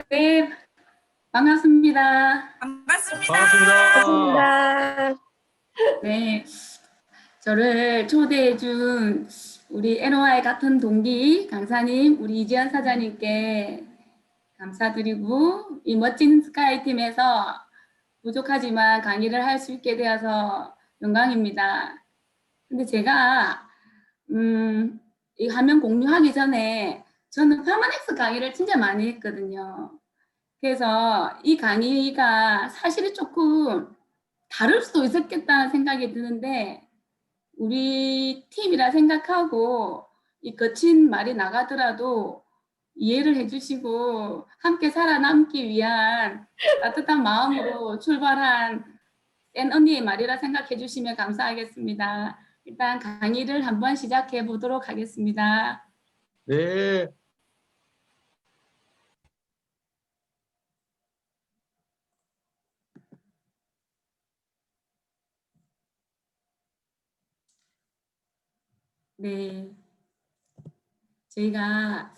네, 반갑습니다. 반갑습니다. 반갑습니다. 네, 저를 초대해준 우리 NOI 같은 동기 강사님, 우리 이지연 사장님께 감사드리고, 이 멋진 스카이 팀에서 부족하지만 강의를 할 수 있게 되어서 영광입니다. 근데 제가, 이 화면 공유하기 전에 저는 퍼머넥스 강의를 진짜 많이 했거든요. 그래서 이 강의가 사실은 조금 다를 수도 있었겠다는 생각이 드는데 우리 팀이라 생각하고 이 거친 말이 나가더라도 이해를 해주시고 함께 살아남기 위한 따뜻한 마음으로 출발한 센 언니의 말이라 생각해 주시면 감사하겠습니다. 일단 강의를 한번 시작해 보도록 하겠습니다. 네. 네. 제가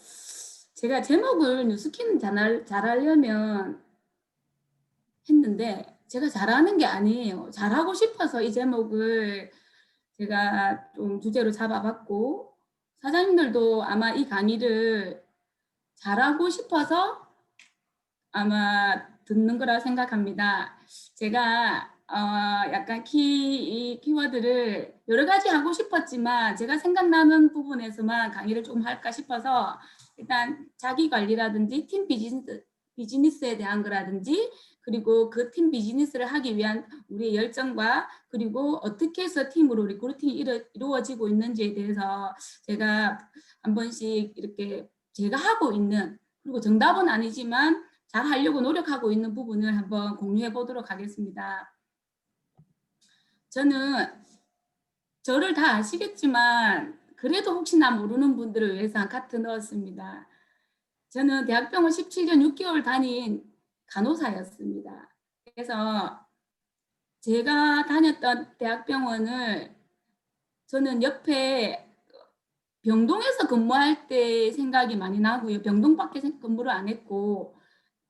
제목을 뉴스킨 잘하려면 했는데 제가 잘하는 게 아니에요. 잘하고 싶어서 이 제목을 제가 좀 주제로 잡아봤고 사장님들도 아마 이 강의를 잘하고 싶어서 아마 듣는 거라 생각합니다. 제가 약간 이 키워드를 여러 가지 하고 싶었지만 제가 생각나는 부분에서만 강의를 좀 할까 싶어서 일단 자기 관리라든지 팀 비즈니스에 대한 거라든지 그리고 그 팀 비즈니스를 하기 위한 우리의 열정과 그리고 어떻게 해서 팀으로 리크루팅이 이루어지고 있는지에 대해서 제가 한 번씩 이렇게 제가 하고 있는 그리고 정답은 아니지만 잘 하려고 노력하고 있는 부분을 한번 공유해 보도록 하겠습니다. 저는 저를 다 아시겠지만 그래도 혹시나 모르는 분들을 위해서 한 카트 넣었습니다. 저는 대학병원 17년 6개월 다닌 간호사였습니다. 그래서 제가 다녔던 대학병원을 저는 옆에 병동에서 근무할 때 생각이 많이 나고요. 병동밖에 근무를 안 했고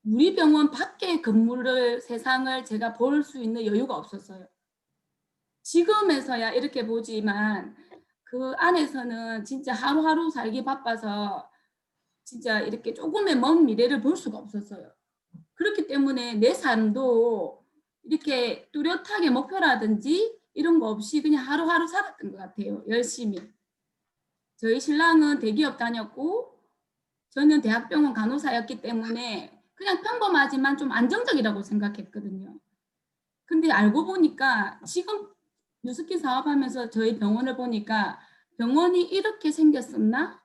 우리 병원 밖에 근무를 세상을 제가 볼 수 있는 여유가 없었어요. 지금에서야 이렇게 보지만 그 안에서는 진짜 하루하루 살기 바빠서 진짜 이렇게 조금의 먼 미래를 볼 수가 없었어요. 그렇기 때문에 내 삶도 이렇게 뚜렷하게 목표라든지 이런 거 없이 그냥 하루하루 살았던 것 같아요. 열심히. 저희 신랑은 대기업 다녔고 저는 대학병원 간호사였기 때문에 그냥 평범하지만 좀 안정적이라고 생각했거든요. 근데 알고 보니까 지금 뉴스킨 사업하면서 저희 병원을 보니까 병원이 이렇게 생겼었나?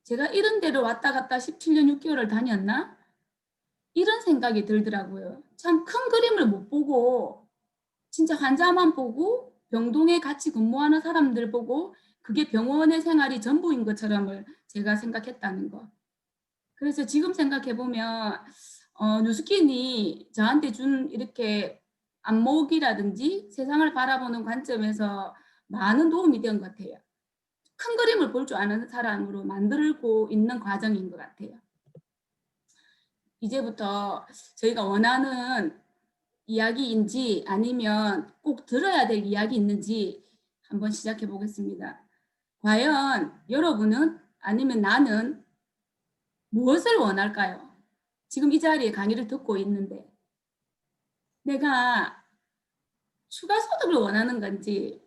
제가 이런 데를 왔다 갔다 17년 6개월을 다녔나? 이런 생각이 들더라고요. 참 큰 그림을 못 보고 진짜 환자만 보고 병동에 같이 근무하는 사람들 보고 그게 병원의 생활이 전부인 것처럼 제가 생각했다는 거. 그래서 지금 생각해보면 뉴스킨이 저한테 준 이렇게 안목이라든지 세상을 바라보는 관점에서 많은 도움이 된 것 같아요. 큰 그림을 볼 줄 아는 사람으로 만들고 있는 과정인 것 같아요. 이제부터 저희가 원하는 이야기인지 아니면 꼭 들어야 될 이야기 있는지 한번 시작해 보겠습니다. 과연 여러분은 아니면 나는 무엇을 원할까요? 지금 이 자리에 강의를 듣고 있는데 내가 추가 소득을 원하는 건지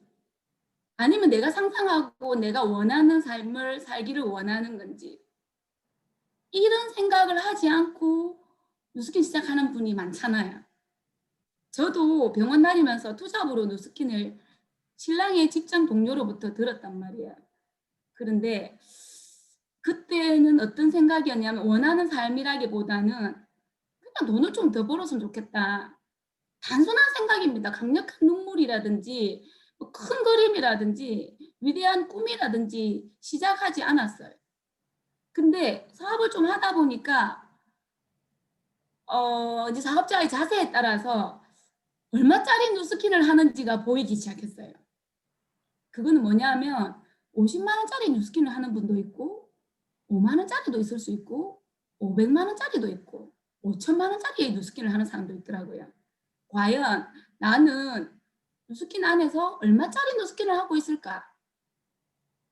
아니면 내가 상상하고 내가 원하는 삶을 살기를 원하는 건지 이런 생각을 하지 않고 뉴스킨 시작하는 분이 많잖아요. 저도 병원 다니면서 투잡으로 뉴스킨을 신랑의 직장 동료로부터 들었단 말이에요. 그런데 그때는 어떤 생각이었냐면 원하는 삶이라기보다는 그냥 돈을 좀 더 벌었으면 좋겠다. 단순한 생각입니다. 강력한 눈물이라든지 큰 그림이라든지 위대한 꿈이라든지 시작하지 않았어요. 근데 사업을 좀 하다 보니까 이제 사업자의 자세에 따라서 얼마짜리 뉴스킨을 하는지가 보이기 시작했어요. 그거는 뭐냐면 50만 원짜리 뉴스킨을 하는 분도 있고 5만 원짜리도 있을 수 있고 500만 원짜리도 있고 5천만 원짜리 뉴스킨을 하는 사람도 있더라고요. 과연 나는 뉴스킨 안에서 얼마짜리 뉴스킨을 하고 있을까?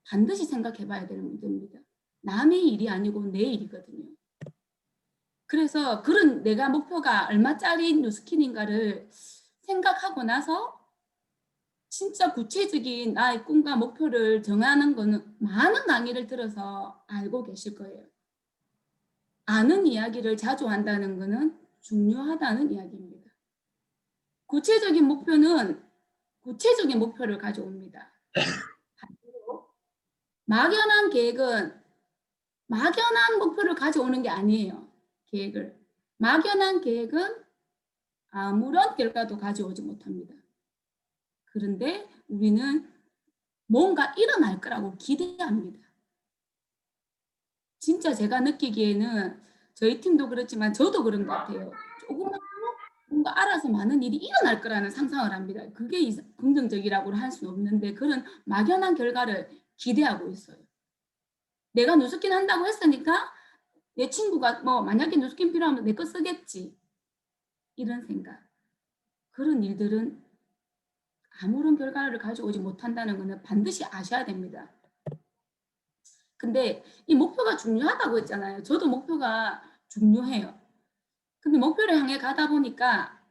반드시 생각해 봐야 되는 문제입니다. 남의 일이 아니고 내 일이거든요. 그래서 그런 내가 목표가 얼마짜리 뉴스킨인가를 생각하고 나서 진짜 구체적인 나의 꿈과 목표를 정하는 거는 많은 강의를 들어서 알고 계실 거예요. 아는 이야기를 자주 한다는 것은 중요하다는 이야기입니다. 구체적인 목표는 구체적인 목표를 가져옵니다. 막연한 계획은 막연한 목표를 가져오는 게 아니에요. 계획을. 막연한 계획은 아무런 결과도 가져오지 못합니다. 그런데 우리는 뭔가 일어날 거라고 기대합니다. 진짜 제가 느끼기에는 저희 팀도 그렇지만 저도 그런 것 같아요. 조금만 뭔가 알아서 많은 일이 일어날 거라는 상상을 합니다. 그게 긍정적이라고 할 수는 없는데 그런 막연한 결과를 기대하고 있어요. 내가 뉴스킨 한다고 했으니까 내 친구가 뭐 만약에 뉴스킨 필요하면 내 거 쓰겠지. 이런 생각. 그런 일들은 아무런 결과를 가져오지 못한다는 것은 반드시 아셔야 됩니다. 근데 이 목표가 중요하다고 했잖아요. 저도 목표가 중요해요. 근데 목표를 향해 가다 보니까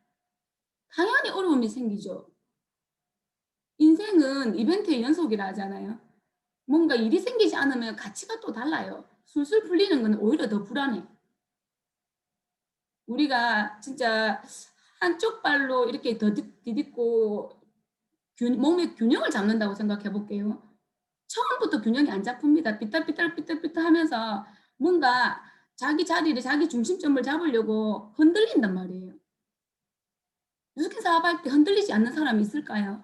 당연히 어려움이 생기죠. 인생은 이벤트의 연속이라 하잖아요. 뭔가 일이 생기지 않으면 가치가 또 달라요. 술술 풀리는 건 오히려 더 불안해. 우리가 진짜 한쪽 발로 이렇게 더 디딛고 몸의 균형을 잡는다고 생각해 볼게요. 처음부터 균형이 안 잡힙니다. 삐뚤삐뚤 하면서 뭔가 자기 자리를 자기 중심점을 잡으려고 흔들린단 말이에요. 뉴스킨 사업할 때 흔들리지 않는 사람이 있을까요?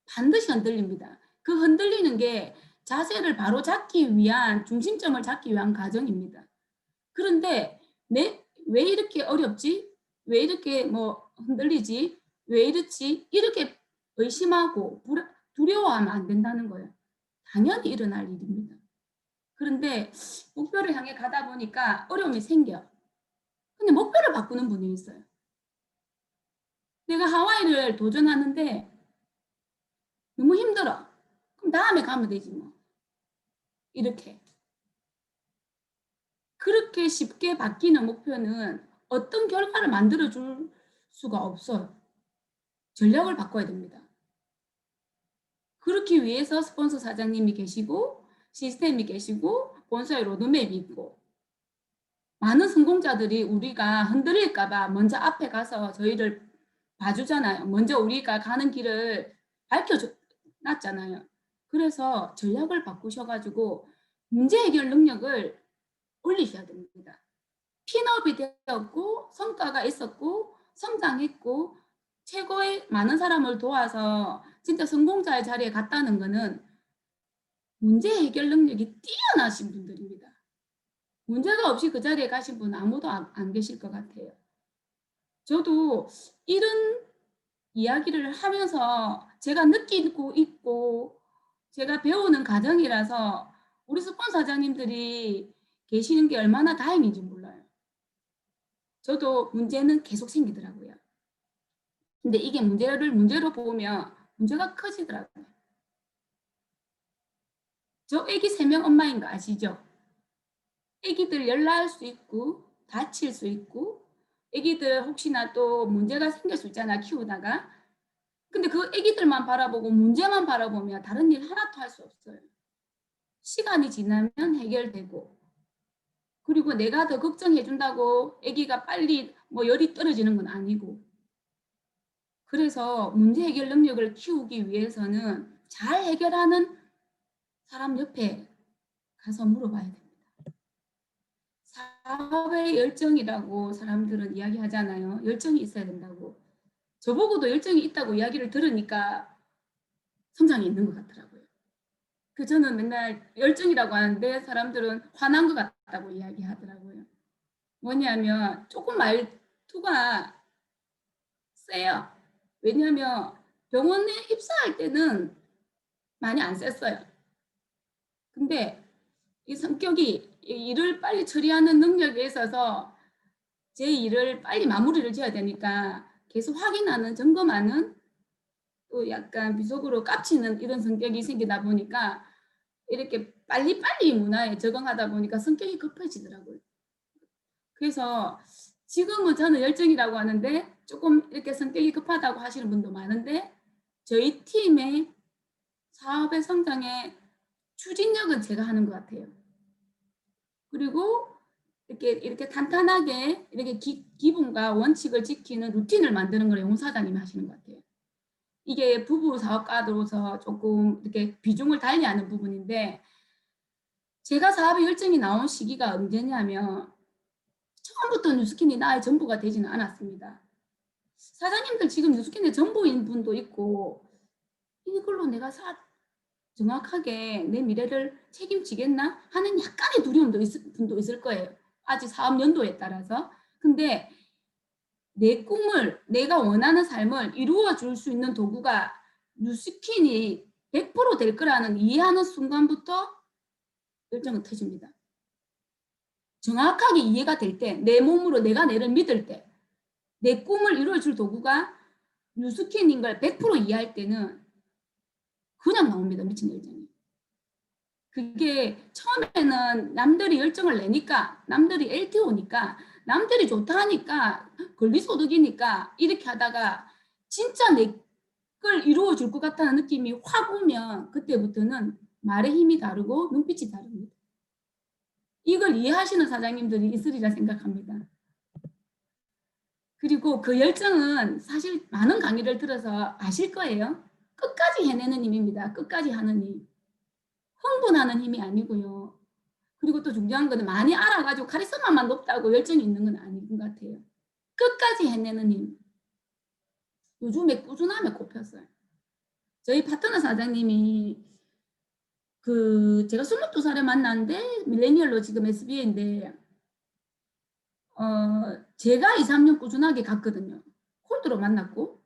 반드시 흔들립니다. 그 흔들리는 게 자세를 바로 잡기 위한 중심점을 잡기 위한 과정입니다. 그런데 왜 이렇게 어렵지? 왜 이렇게 뭐 흔들리지? 왜 이렇지? 이렇게 의심하고 두려워하면 안 된다는 거예요. 당연히 일어날 일입니다. 그런데 목표를 향해 가다 보니까 어려움이 생겨. 근데 목표를 바꾸는 분이 있어요. 내가 하와이를 도전하는데 너무 힘들어. 그럼 다음에 가면 되지 뭐. 이렇게. 그렇게 쉽게 바뀌는 목표는 어떤 결과를 만들어줄 수가 없어요. 전략을 바꿔야 됩니다. 그렇기 위해서 스폰서 사장님이 계시고 시스템이 계시고 본사의 로드맵이 있고 많은 성공자들이 우리가 흔들릴까 봐 먼저 앞에 가서 저희를 봐주잖아요. 먼저 우리가 가는 길을 밝혀놨잖아요. 그래서 전략을 바꾸셔가지고 문제 해결 능력을 올리셔야 됩니다. 핀업이 되었고 성과가 있었고 성장했고 최고의 많은 사람을 도와서 진짜 성공자의 자리에 갔다는 것은 문제 해결 능력이 뛰어나신 분들입니다. 문제가 없이 그 자리에 가신 분은 아무도 안 계실 것 같아요. 저도 이런 이야기를 하면서 제가 느끼고 있고 제가 배우는 과정이라서 우리 스폰서장님들이 계시는 게 얼마나 다행인지 몰라요. 저도 문제는 계속 생기더라고요. 근데 이게 문제로 보면 문제가 커지더라고요. 저 애기 3명 엄마인 거 아시죠? 애기들 열날 수 있고 다칠 수 있고 애기들 혹시나 또 문제가 생길 수 있잖아 키우다가. 근데 그 애기들만 바라보고 문제만 바라보면 다른 일 하나도 할 수 없어요. 시간이 지나면 해결되고 그리고 내가 더 걱정해 준다고 애기가 빨리 뭐 열이 떨어지는 건 아니고. 그래서 문제 해결 능력을 키우기 위해서는 잘 해결하는 사람 옆에 가서 물어봐야 됩니다. 사업의 열정이라고 사람들은 이야기하잖아요. 열정이 있어야 된다고. 저보고도 열정이 있다고 이야기를 들으니까 성장이 있는 것 같더라고요. 저는 맨날 열정이라고 하는데 사람들은 화난 것 같다고 이야기하더라고요. 뭐냐면 조금 말투가 세요. 왜냐하면 병원에 입사할 때는 많이 안 셌어요. 근데 이 성격이 일을 빨리 처리하는 능력에 있어서 제 일을 빨리 마무리를 지어야 되니까 계속 확인하는, 점검하는, 또 약간 비속어로 깝치는 이런 성격이 생기다 보니까 이렇게 빨리빨리 문화에 적응하다 보니까 성격이 급해지더라고요. 그래서 지금은 저는 열정이라고 하는데 조금 이렇게 성격이 급하다고 하시는 분도 많은데 저희 팀의 사업의 성장에 추진력은 제가 하는 것 같아요. 그리고 이렇게 탄탄하게 이렇게 기본과 원칙을 지키는 루틴을 만드는 걸 용 사장님이 하시는 것 같아요. 이게 부부 사업가로서 조금 이렇게 비중을 달리하는 부분인데 제가 사업에 열정이 나온 시기가 언제냐면 처음부터 뉴스킨이 나의 전부가 되지는 않았습니다. 사장님들 지금 뉴스킨의 전부인 분도 있고 이걸로 내가 정확하게 내 미래를 책임지겠나 하는 약간의 두려움도 분도 있을 거예요. 아직 사업 연도에 따라서. 근데 내 꿈을, 내가 원하는 삶을 이루어 줄 수 있는 도구가 뉴스킨이 100%될 거라는 이해하는 순간부터 열정은 터집니다. 정확하게 이해가 될 때, 내 몸으로 내가 내를 믿을 때, 내 꿈을 이루어 줄 도구가 뉴스킨인 걸 100% 이해할 때는 그냥 나옵니다. 미친 열정이. 그게 처음에는 남들이 열정을 내니까, 남들이 LTO니까, 남들이 좋다 하니까, 권리소득이니까 이렇게 하다가 진짜 내 걸 이루어 줄 것 같다는 느낌이 확 오면 그때부터는 말의 힘이 다르고 눈빛이 다릅니다. 이걸 이해하시는 사장님들이 있으리라 생각합니다. 그리고 그 열정은 사실 많은 강의를 들어서 아실 거예요. 끝까지 해내는 힘입니다. 끝까지 하는 힘. 흥분하는 힘이 아니고요. 그리고 또 중요한 거는 많이 알아가지고 카리스마만 높다고 열정이 있는 건 아닌 것 같아요. 끝까지 해내는 힘. 요즘에 꾸준함에 꼽혔어요. 저희 파트너 사장님이 제가 22살에 만났는데 밀레니얼로 지금 SBA인데 제가 2, 3년 꾸준하게 갔거든요. 콜드로 만났고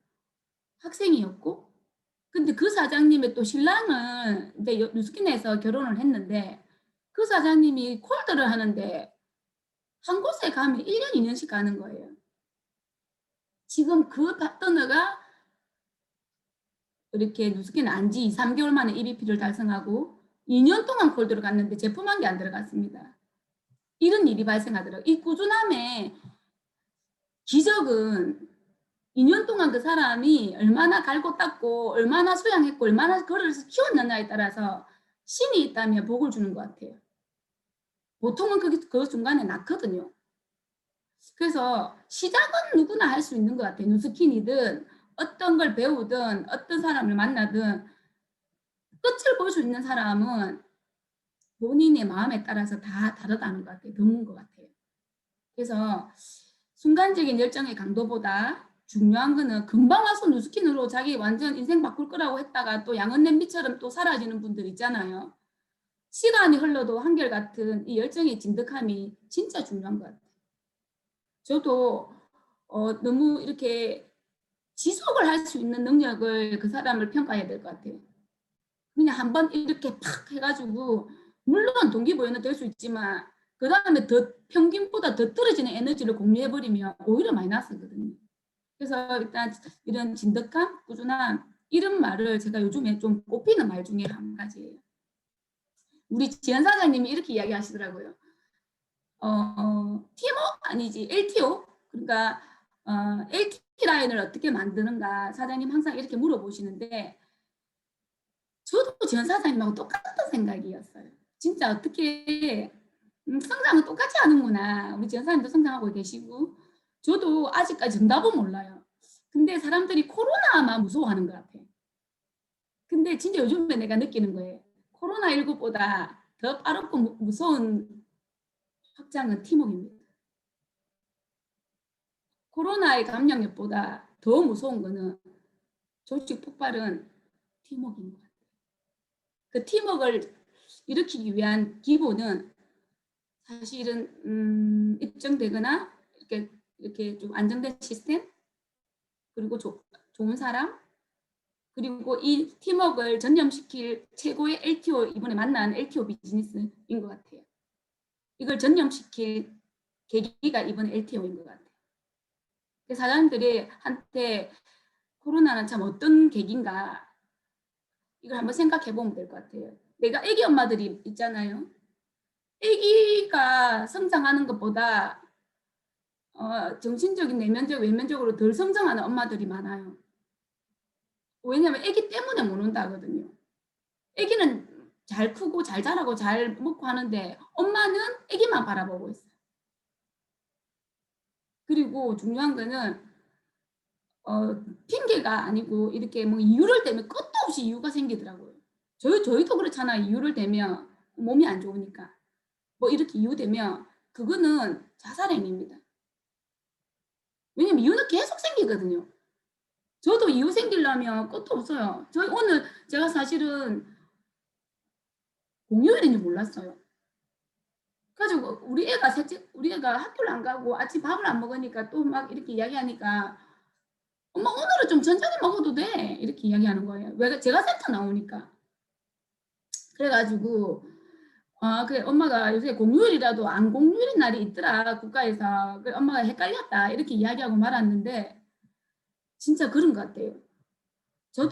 학생이었고 근데 그 사장님의 또 신랑은 이제 뉴스킨에서 결혼을 했는데 그 사장님이 콜드를 하는데 한 곳에 가면 1년, 2년씩 가는 거예요. 지금 그 파트너가 이렇게 뉴스킨 안지 2, 3개월 만에 EBP를 달성하고 2년 동안 콜드를 갔는데 제품 한 개 안 들어갔습니다. 이런 일이 발생하더라고요. 이 꾸준함의 기적은 2년 동안 그 사람이 얼마나 갈고 닦고 얼마나 수양했고 얼마나 그를 키웠느냐에 따라서 신이 있다면 복을 주는 것 같아요. 보통은 그 중간에 낳거든요. 그래서 시작은 누구나 할 수 있는 것 같아요. 뉴스킨이든 어떤 걸 배우든 어떤 사람을 만나든 끝을 볼 수 있는 사람은 본인의 마음에 따라서 다 다르다는 것 같아요. 드문 것 같아요. 그래서 순간적인 열정의 강도보다 중요한 거는 금방 와서 뉴스킨으로 자기 완전 인생 바꿀 거라고 했다가 또 양은냄비처럼 또 사라지는 분들 있잖아요. 시간이 흘러도 한결같은 이 열정의 진득함이 진짜 중요한 것 같아요. 저도 너무 이렇게 지속을 할 수 있는 능력을 그 사람을 평가해야 될 것 같아요. 그냥 한번 이렇게 팍 해가지고 물론 동기부여는 될 수 있지만 그 다음에 더 평균보다 더 떨어지는 에너지를 공유해버리면 오히려 마이너스거든요. 그래서 일단 이런 진득함, 꾸준함 이런 말을 제가 요즘에 좀 꼽히는 말 중에 한 가지예요. 우리 지연 사장님이 이렇게 이야기하시더라고요. TMO 아니지 LTO 그러니까 LT 라인을 어떻게 만드는가 사장님 항상 이렇게 물어보시는데 저도 지연 사장님하고 똑같은 생각이었어요. 진짜 어떻게 성장은 똑같이 하는구나. 우리 지연 사장님도 성장하고 계시고 저도 아직까지 정답은 몰라요. 근데 사람들이 코로나만 무서워하는 것 같아. 근데 진짜 요즘에 내가 느끼는 거예요. 코로나19보다 더 빠르고 무서운 확장은 팀워크입니다. 코로나의 감염력보다 더 무서운 거는 조직 폭발은 팀워크인 것 같아요. 그 팀워크를 일으키기 위한 기본은 사실은 입증되거나 이렇게 좀 안정된 시스템 그리고 좋은 사람 그리고 이 팀워크를 전념시킬 최고의 LTO 이번에 만난 LTO 비즈니스인 것 같아요. 이걸 전념시킬 계기가 이번 LTO인 것 같아요. 사장님들이 한테 코로나는 참 어떤 계기인가 이걸 한번 생각해 보면 될 것 같아요. 내가 아기 엄마들이 있잖아요. 아기가 성장하는 것보다 정신적인 내면적 외면적으로 덜 성장하는 엄마들이 많아요. 왜냐하면 아기 때문에 못 온다거든요. 아기는 잘 크고 잘 자라고 잘 먹고 하는데 엄마는 아기만 바라보고 있어요. 그리고 중요한 거는 핑계가 아니고 이렇게 뭐 이유를 대면 끝도 없이 이유가 생기더라고요. 저희도 그렇잖아요. 이유를 대면 몸이 안 좋으니까. 뭐 이렇게 이유 대면 그거는 자살행위입니다. 왜냐면 이유는 계속 생기거든요. 저도 이유 생기려면 끝도 없어요. 저희 오늘 제가 사실은 공휴일인 줄 몰랐어요. 그래가지고 우리 애가 학교를 안 가고 아침 밥을 안 먹으니까 또 막 이렇게 이야기하니까 엄마 오늘은 좀 천천히 먹어도 돼 이렇게 이야기하는 거예요. 왜 제가 센터 나오니까. 그래가지고 그래 엄마가 요새 공휴일이라도 안 공휴일인 날이 있더라 국가에서. 그래 엄마가 헷갈렸다 이렇게 이야기하고 말았는데 진짜 그런 것 같아요. 저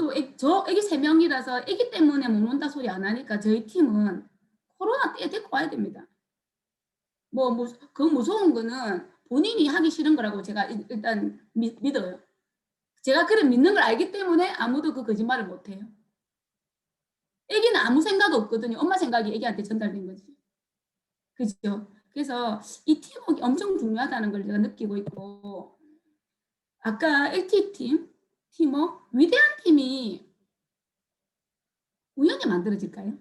애기 3명이라서 애기 때문에 못 온다 소리 안 하니까 저희 팀은 코로나 때 데리고 와야 됩니다. 그 무서운 거는 본인이 하기 싫은 거라고 제가 일단 믿어요. 제가 그래 믿는 걸 알기 때문에 아무도 그 거짓말을 못 해요. 애기는 아무 생각 없거든요. 엄마 생각이 애기한테 전달된 거지. 그죠? 그래서 이 팀워크가 엄청 중요하다는 걸 제가 느끼고 있고 아까 팀워크 위대한 팀이 우연히 만들어질까요?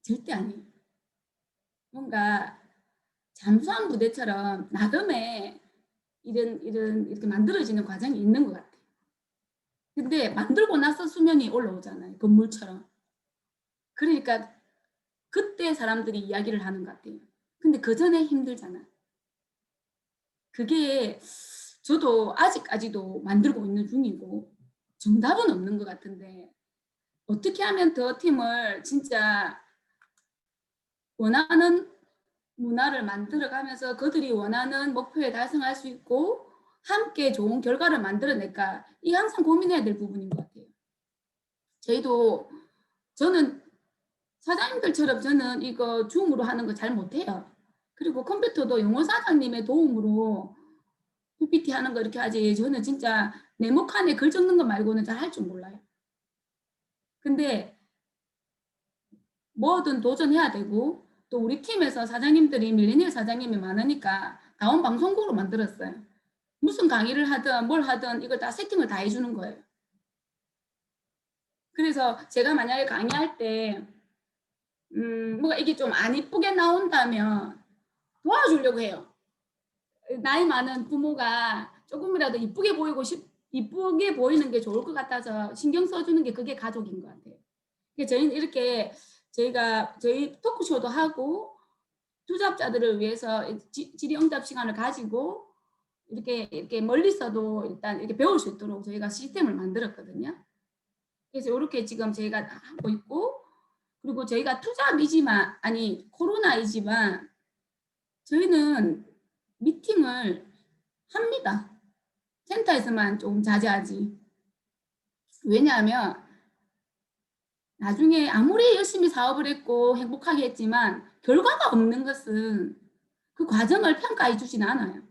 절대 아니에요. 뭔가 잠수함 부대처럼 나름의 이런 이렇게 만들어지는 과정이 있는 것 같아요. 근데 만들고 나서 수면이 올라오잖아요. 건물처럼. 그러니까 그때 사람들이 이야기를 하는 것 같아요. 근데 그 전에 힘들잖아. 그게 저도 아직까지도 만들고 있는 중이고 정답은 없는 것 같은데 어떻게 하면 더 팀을 진짜 원하는 문화를 만들어가면서 그들이 원하는 목표에 달성할 수 있고 함께 좋은 결과를 만들어낼까 이게 항상 고민해야 될 부분인 것 같아요. 저는 사장님들처럼 저는 이거 줌으로 하는 거 잘 못해요. 그리고 컴퓨터도 영어 사장님의 도움으로 PPT 하는 거 이렇게 하지 저는 진짜 네모칸에 글 적는 거 말고는 잘 할 줄 몰라요. 근데 뭐든 도전해야 되고 또 우리 팀에서 사장님들이 밀레니얼 사장님이 많으니까 다운 방송국으로 만들었어요. 무슨 강의를 하든 뭘 하든 이걸 다 세팅을 다 해주는 거예요. 그래서 제가 만약에 강의할 때 뭐가 이게 좀 안 이쁘게 나온다면 도와주려고 해요. 나이 많은 부모가 조금이라도 이쁘게 보이는 게 좋을 것 같아서 신경 써주는 게 그게 가족인 것 같아요. 저희는 이렇게 저희 토크쇼도 하고 투잡자들을 위해서 질의응답 시간을 가지고 이렇게 멀리서도 일단 이렇게 배울 수 있도록 저희가 시스템을 만들었거든요. 그래서 이렇게 지금 저희가 하고 있고 그리고 저희가 코로나이지만 저희는 미팅을 합니다. 센터에서만 좀 자제하지. 왜냐하면 나중에 아무리 열심히 사업을 했고 행복하게 했지만 결과가 없는 것은 그 과정을 평가해 주진 않아요.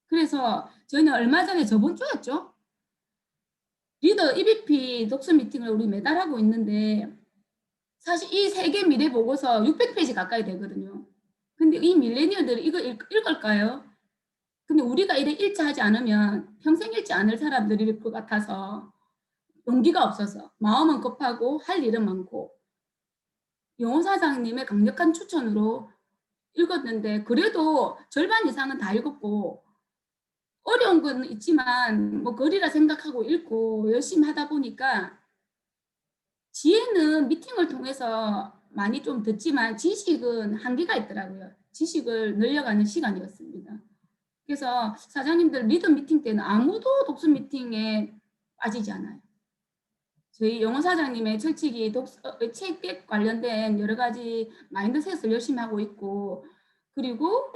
그래서 저희는 얼마 전에 저번 주였죠. 리더 EBP 독서 미팅을 우리 매달 하고 있는데 사실 이 세계 미래 보고서 600페이지 가까이 되거든요. 근데 이 밀레니얼들이 이거 읽을까요? 근데 우리가 이래 읽지 하지 않으면 평생 읽지 않을 사람들일 것 같아서 용기가 없어서 마음은 급하고 할 일은 많고 영호 사장님의 강력한 추천으로 읽었는데 그래도 절반 이상은 다 읽었고 어려운 건 있지만 뭐 글이라 생각하고 읽고 열심히 하다 보니까 지혜는 미팅을 통해서 많이 좀 듣지만 지식은 한계가 있더라고요. 지식을 늘려가는 시간이었습니다. 그래서 사장님들 리더 미팅 때는 아무도 독서 미팅에 빠지지 않아요. 저희 영어 사장님의 철칙이 책 관련된 여러 가지 마인드셋을 열심히 하고 있고, 그리고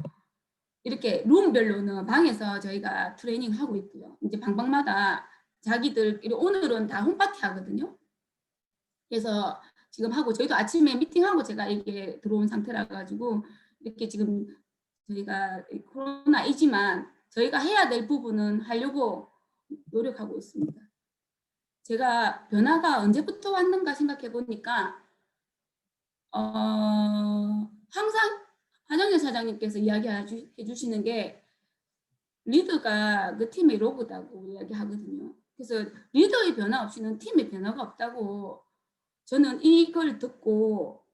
이렇게 룸별로는 방에서 저희가 트레이닝 하고 있고요. 이제 방방마다 자기들 오늘은 다 홈파티 하거든요. 그래서 지금 하고 저희도 아침에 미팅하고 제가 이게 들어온 상태라 가지고 이렇게 지금 저희가 코로나이지만 저희가 해야 될 부분은 하려고 노력하고 있습니다. 제가 변화가 언제부터 왔는가 생각해 보니까 항상 한영애 사장님께서 이야기해 주시는 게 리더가 그 팀의 로고다고 이야기하거든요. 그래서 리더의 변화 없이는 팀의 변화가 없다고 저는 이걸 듣고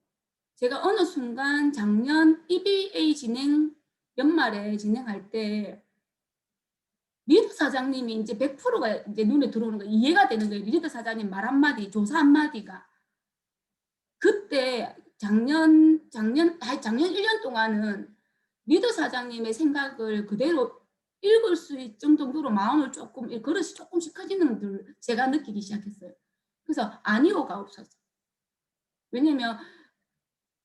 제가 어느 순간 작년 EBA 연말에 진행할 때 리더 사장님이 이제 100%가 이제 눈에 들어오는 거 이해가 되는 거예요. 리더 사장님 말 한마디, 조사 한마디가. 그때 작년 1년 동안은 리더 사장님의 생각을 그대로 읽을 수 있을 정도로 마음을 조금, 그릇이 조금씩 커지는 걸 제가 느끼기 시작했어요. 그래서 아니오가 없었어요. 왜냐면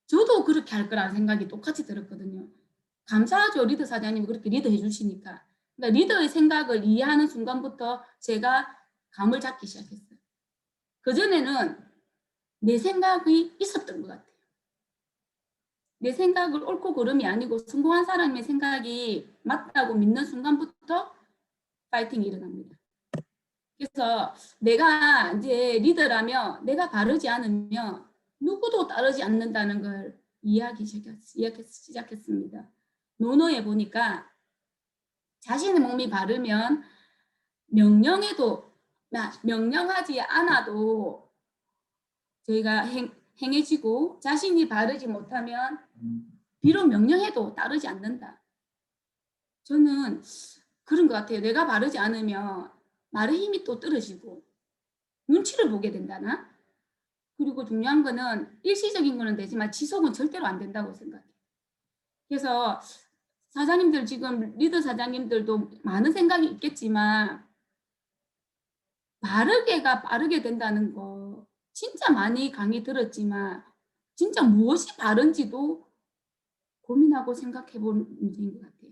저도 그렇게 할 거라는 생각이 똑같이 들었거든요. 감사하죠. 리더 사장님이 그렇게 리더해 주시니까. 그러니까 리더의 생각을 이해하는 순간부터 제가 감을 잡기 시작했어요. 그전에는 내 생각이 있었던 것 같아요. 내 생각을 옳고 그름이 아니고 성공한 사람의 생각이 맞다고 믿는 순간부터 파이팅이 일어납니다. 그래서 내가 이제 리더라면 내가 바르지 않으면 누구도 따르지 않는다는 걸 이해하기 시작했습니다. 논어에 보니까 자신의 몸이 바르면 명령하지 않아도 저희가 행해지고 자신이 바르지 못하면 비록 명령해도 따르지 않는다. 저는 그런 것 같아요. 내가 바르지 않으면 말의 힘이 또 떨어지고 눈치를 보게 된다나? 그리고 중요한 거는 일시적인 거는 되지만 지속은 절대로 안 된다고 생각해요. 그래서 사장님들 지금 리더 사장님들도 많은 생각이 있겠지만 빠르게 된다는 거 진짜 많이 강의 들었지만 진짜 무엇이 바른지도 고민하고 생각해 본 문제인 것 같아요.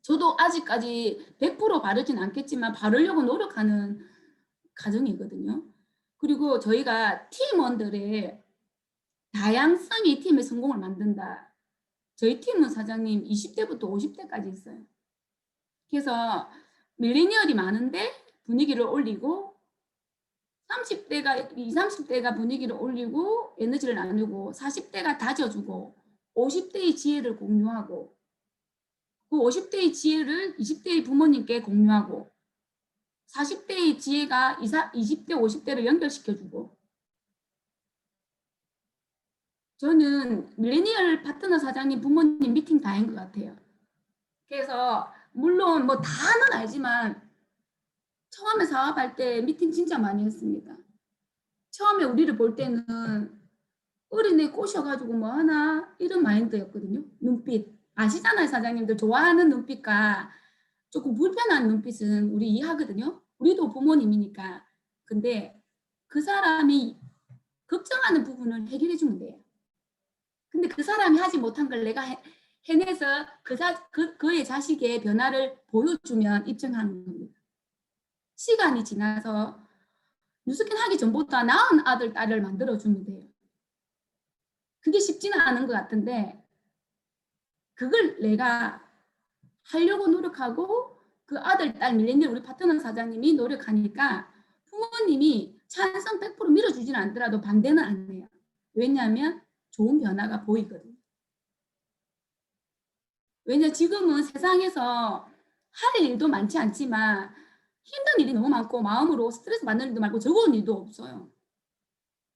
저도 아직까지 100% 바르진 않겠지만 바르려고 노력하는 과정이거든요. 그리고 저희가 팀원들의 다양성이 팀의 성공을 만든다. 저희 팀은 사장님 20대부터 50대까지 있어요. 그래서 밀레니얼이 많은데 분위기를 올리고 30대가 분위기를 올리고 에너지를 나누고 40대가 다져주고 50대의 지혜를 공유하고 그 50대의 지혜를 20대의 부모님께 공유하고 40대의 지혜가 20대, 50대를 연결시켜주고 저는 밀레니얼 파트너 사장님 부모님 미팅 다인 것 같아요. 그래서 물론 뭐 다는 알지만 처음에 사업할 때 미팅 진짜 많이 했습니다. 처음에 우리를 볼 때는 어린애 꼬셔가지고 뭐 하나 이런 마인드였거든요. 눈빛 아시잖아요. 사장님들 좋아하는 눈빛과 조금 불편한 눈빛은 우리 이해하거든요. 우리도 부모님이니까. 근데 그 사람이 걱정하는 부분을 해결해 주면 돼요. 근데 그 사람이 하지 못한 걸 내가 해내서 그의 자식의 변화를 보여주면 입증하는 겁니다. 시간이 지나서 뉴스캔 하기 전보다 나은 아들, 딸을 만들어주면 돼요. 그게 쉽지는 않은 것 같은데 그걸 내가 하려고 노력하고 그 아들, 딸, 밀레니얼 우리 파트너 사장님이 노력하니까 부모님이 찬성 100% 밀어주지는 않더라도 반대는 안 해요. 왜냐하면 좋은 변화가 보이거든요. 왜냐 지금은 세상에서 할 일도 많지 않지만 힘든 일이 너무 많고 마음으로 스트레스 받는 일도 많고 즐거운 일도 없어요.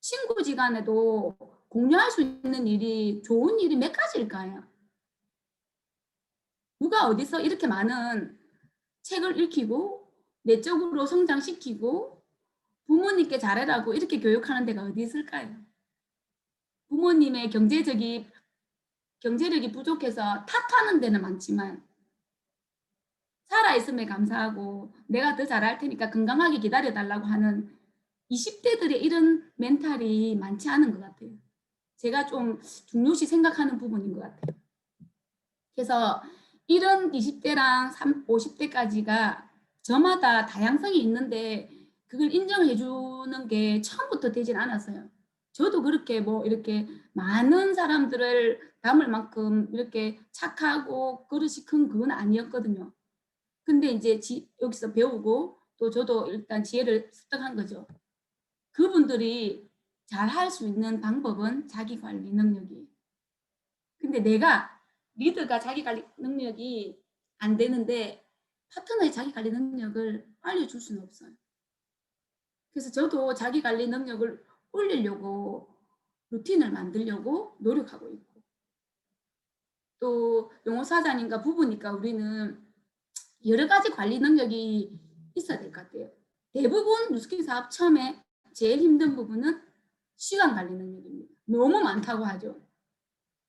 친구지간에도 공유할 수 있는 일이 좋은 일이 몇 가지일까요? 누가 어디서 이렇게 많은 책을 읽히고 내적으로 성장시키고 부모님께 잘해라고 이렇게 교육하는 데가 어디 있을까요? 부모님의 경제력이 부족해서 탓하는 데는 많지만 살아있음에 감사하고 내가 더 잘할 테니까 건강하게 기다려달라고 하는 20대들의 이런 멘탈이 많지 않은 것 같아요. 제가 좀 중요시 생각하는 부분인 것 같아요. 그래서 이런 20대랑 50대까지가 저마다 다양성이 있는데 그걸 인정해 주는 게 처음부터 되진 않았어요. 저도 그렇게 뭐 이렇게 많은 사람들을 닮을 만큼 이렇게 착하고 그릇이 큰 그건 아니었거든요. 근데 이제 여기서 배우고 또 저도 일단 지혜를 습득한 거죠. 그분들이 잘 할 수 있는 방법은 자기 관리 능력이에요. 근데 내가 리더가 자기 관리 능력이 안 되는데 파트너의 자기 관리 능력을 알려줄 수는 없어요. 그래서 저도 자기 관리 능력을 올리려고 루틴을 만들려고 노력하고 있고, 또 용호사장님과 부부니까 우리는 여러 가지 관리 능력이 있어야 될 것 같아요. 대부분 뉴스킨 사업 처음에 제일 힘든 부분은 시간 관리 능력입니다. 너무 많다고 하죠.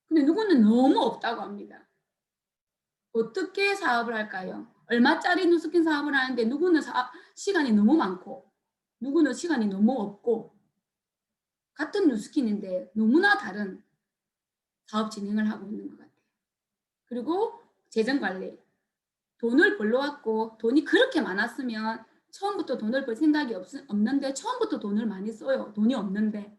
근데 누구는 너무 없다고 합니다. 어떻게 사업을 할까요? 얼마짜리 뉴스킨 사업을 하는데 누구는 시간이 너무 많고 누구는 시간이 너무 없고, 같은 뉴스킨인데 너무나 다른 사업 진행을 하고 있는 것 같아요. 그리고 재정 관리. 돈을 벌러왔고 돈이 그렇게 많았으면 처음부터 돈을 벌 생각이 없는데 처음부터 돈을 많이 써요. 돈이 없는데.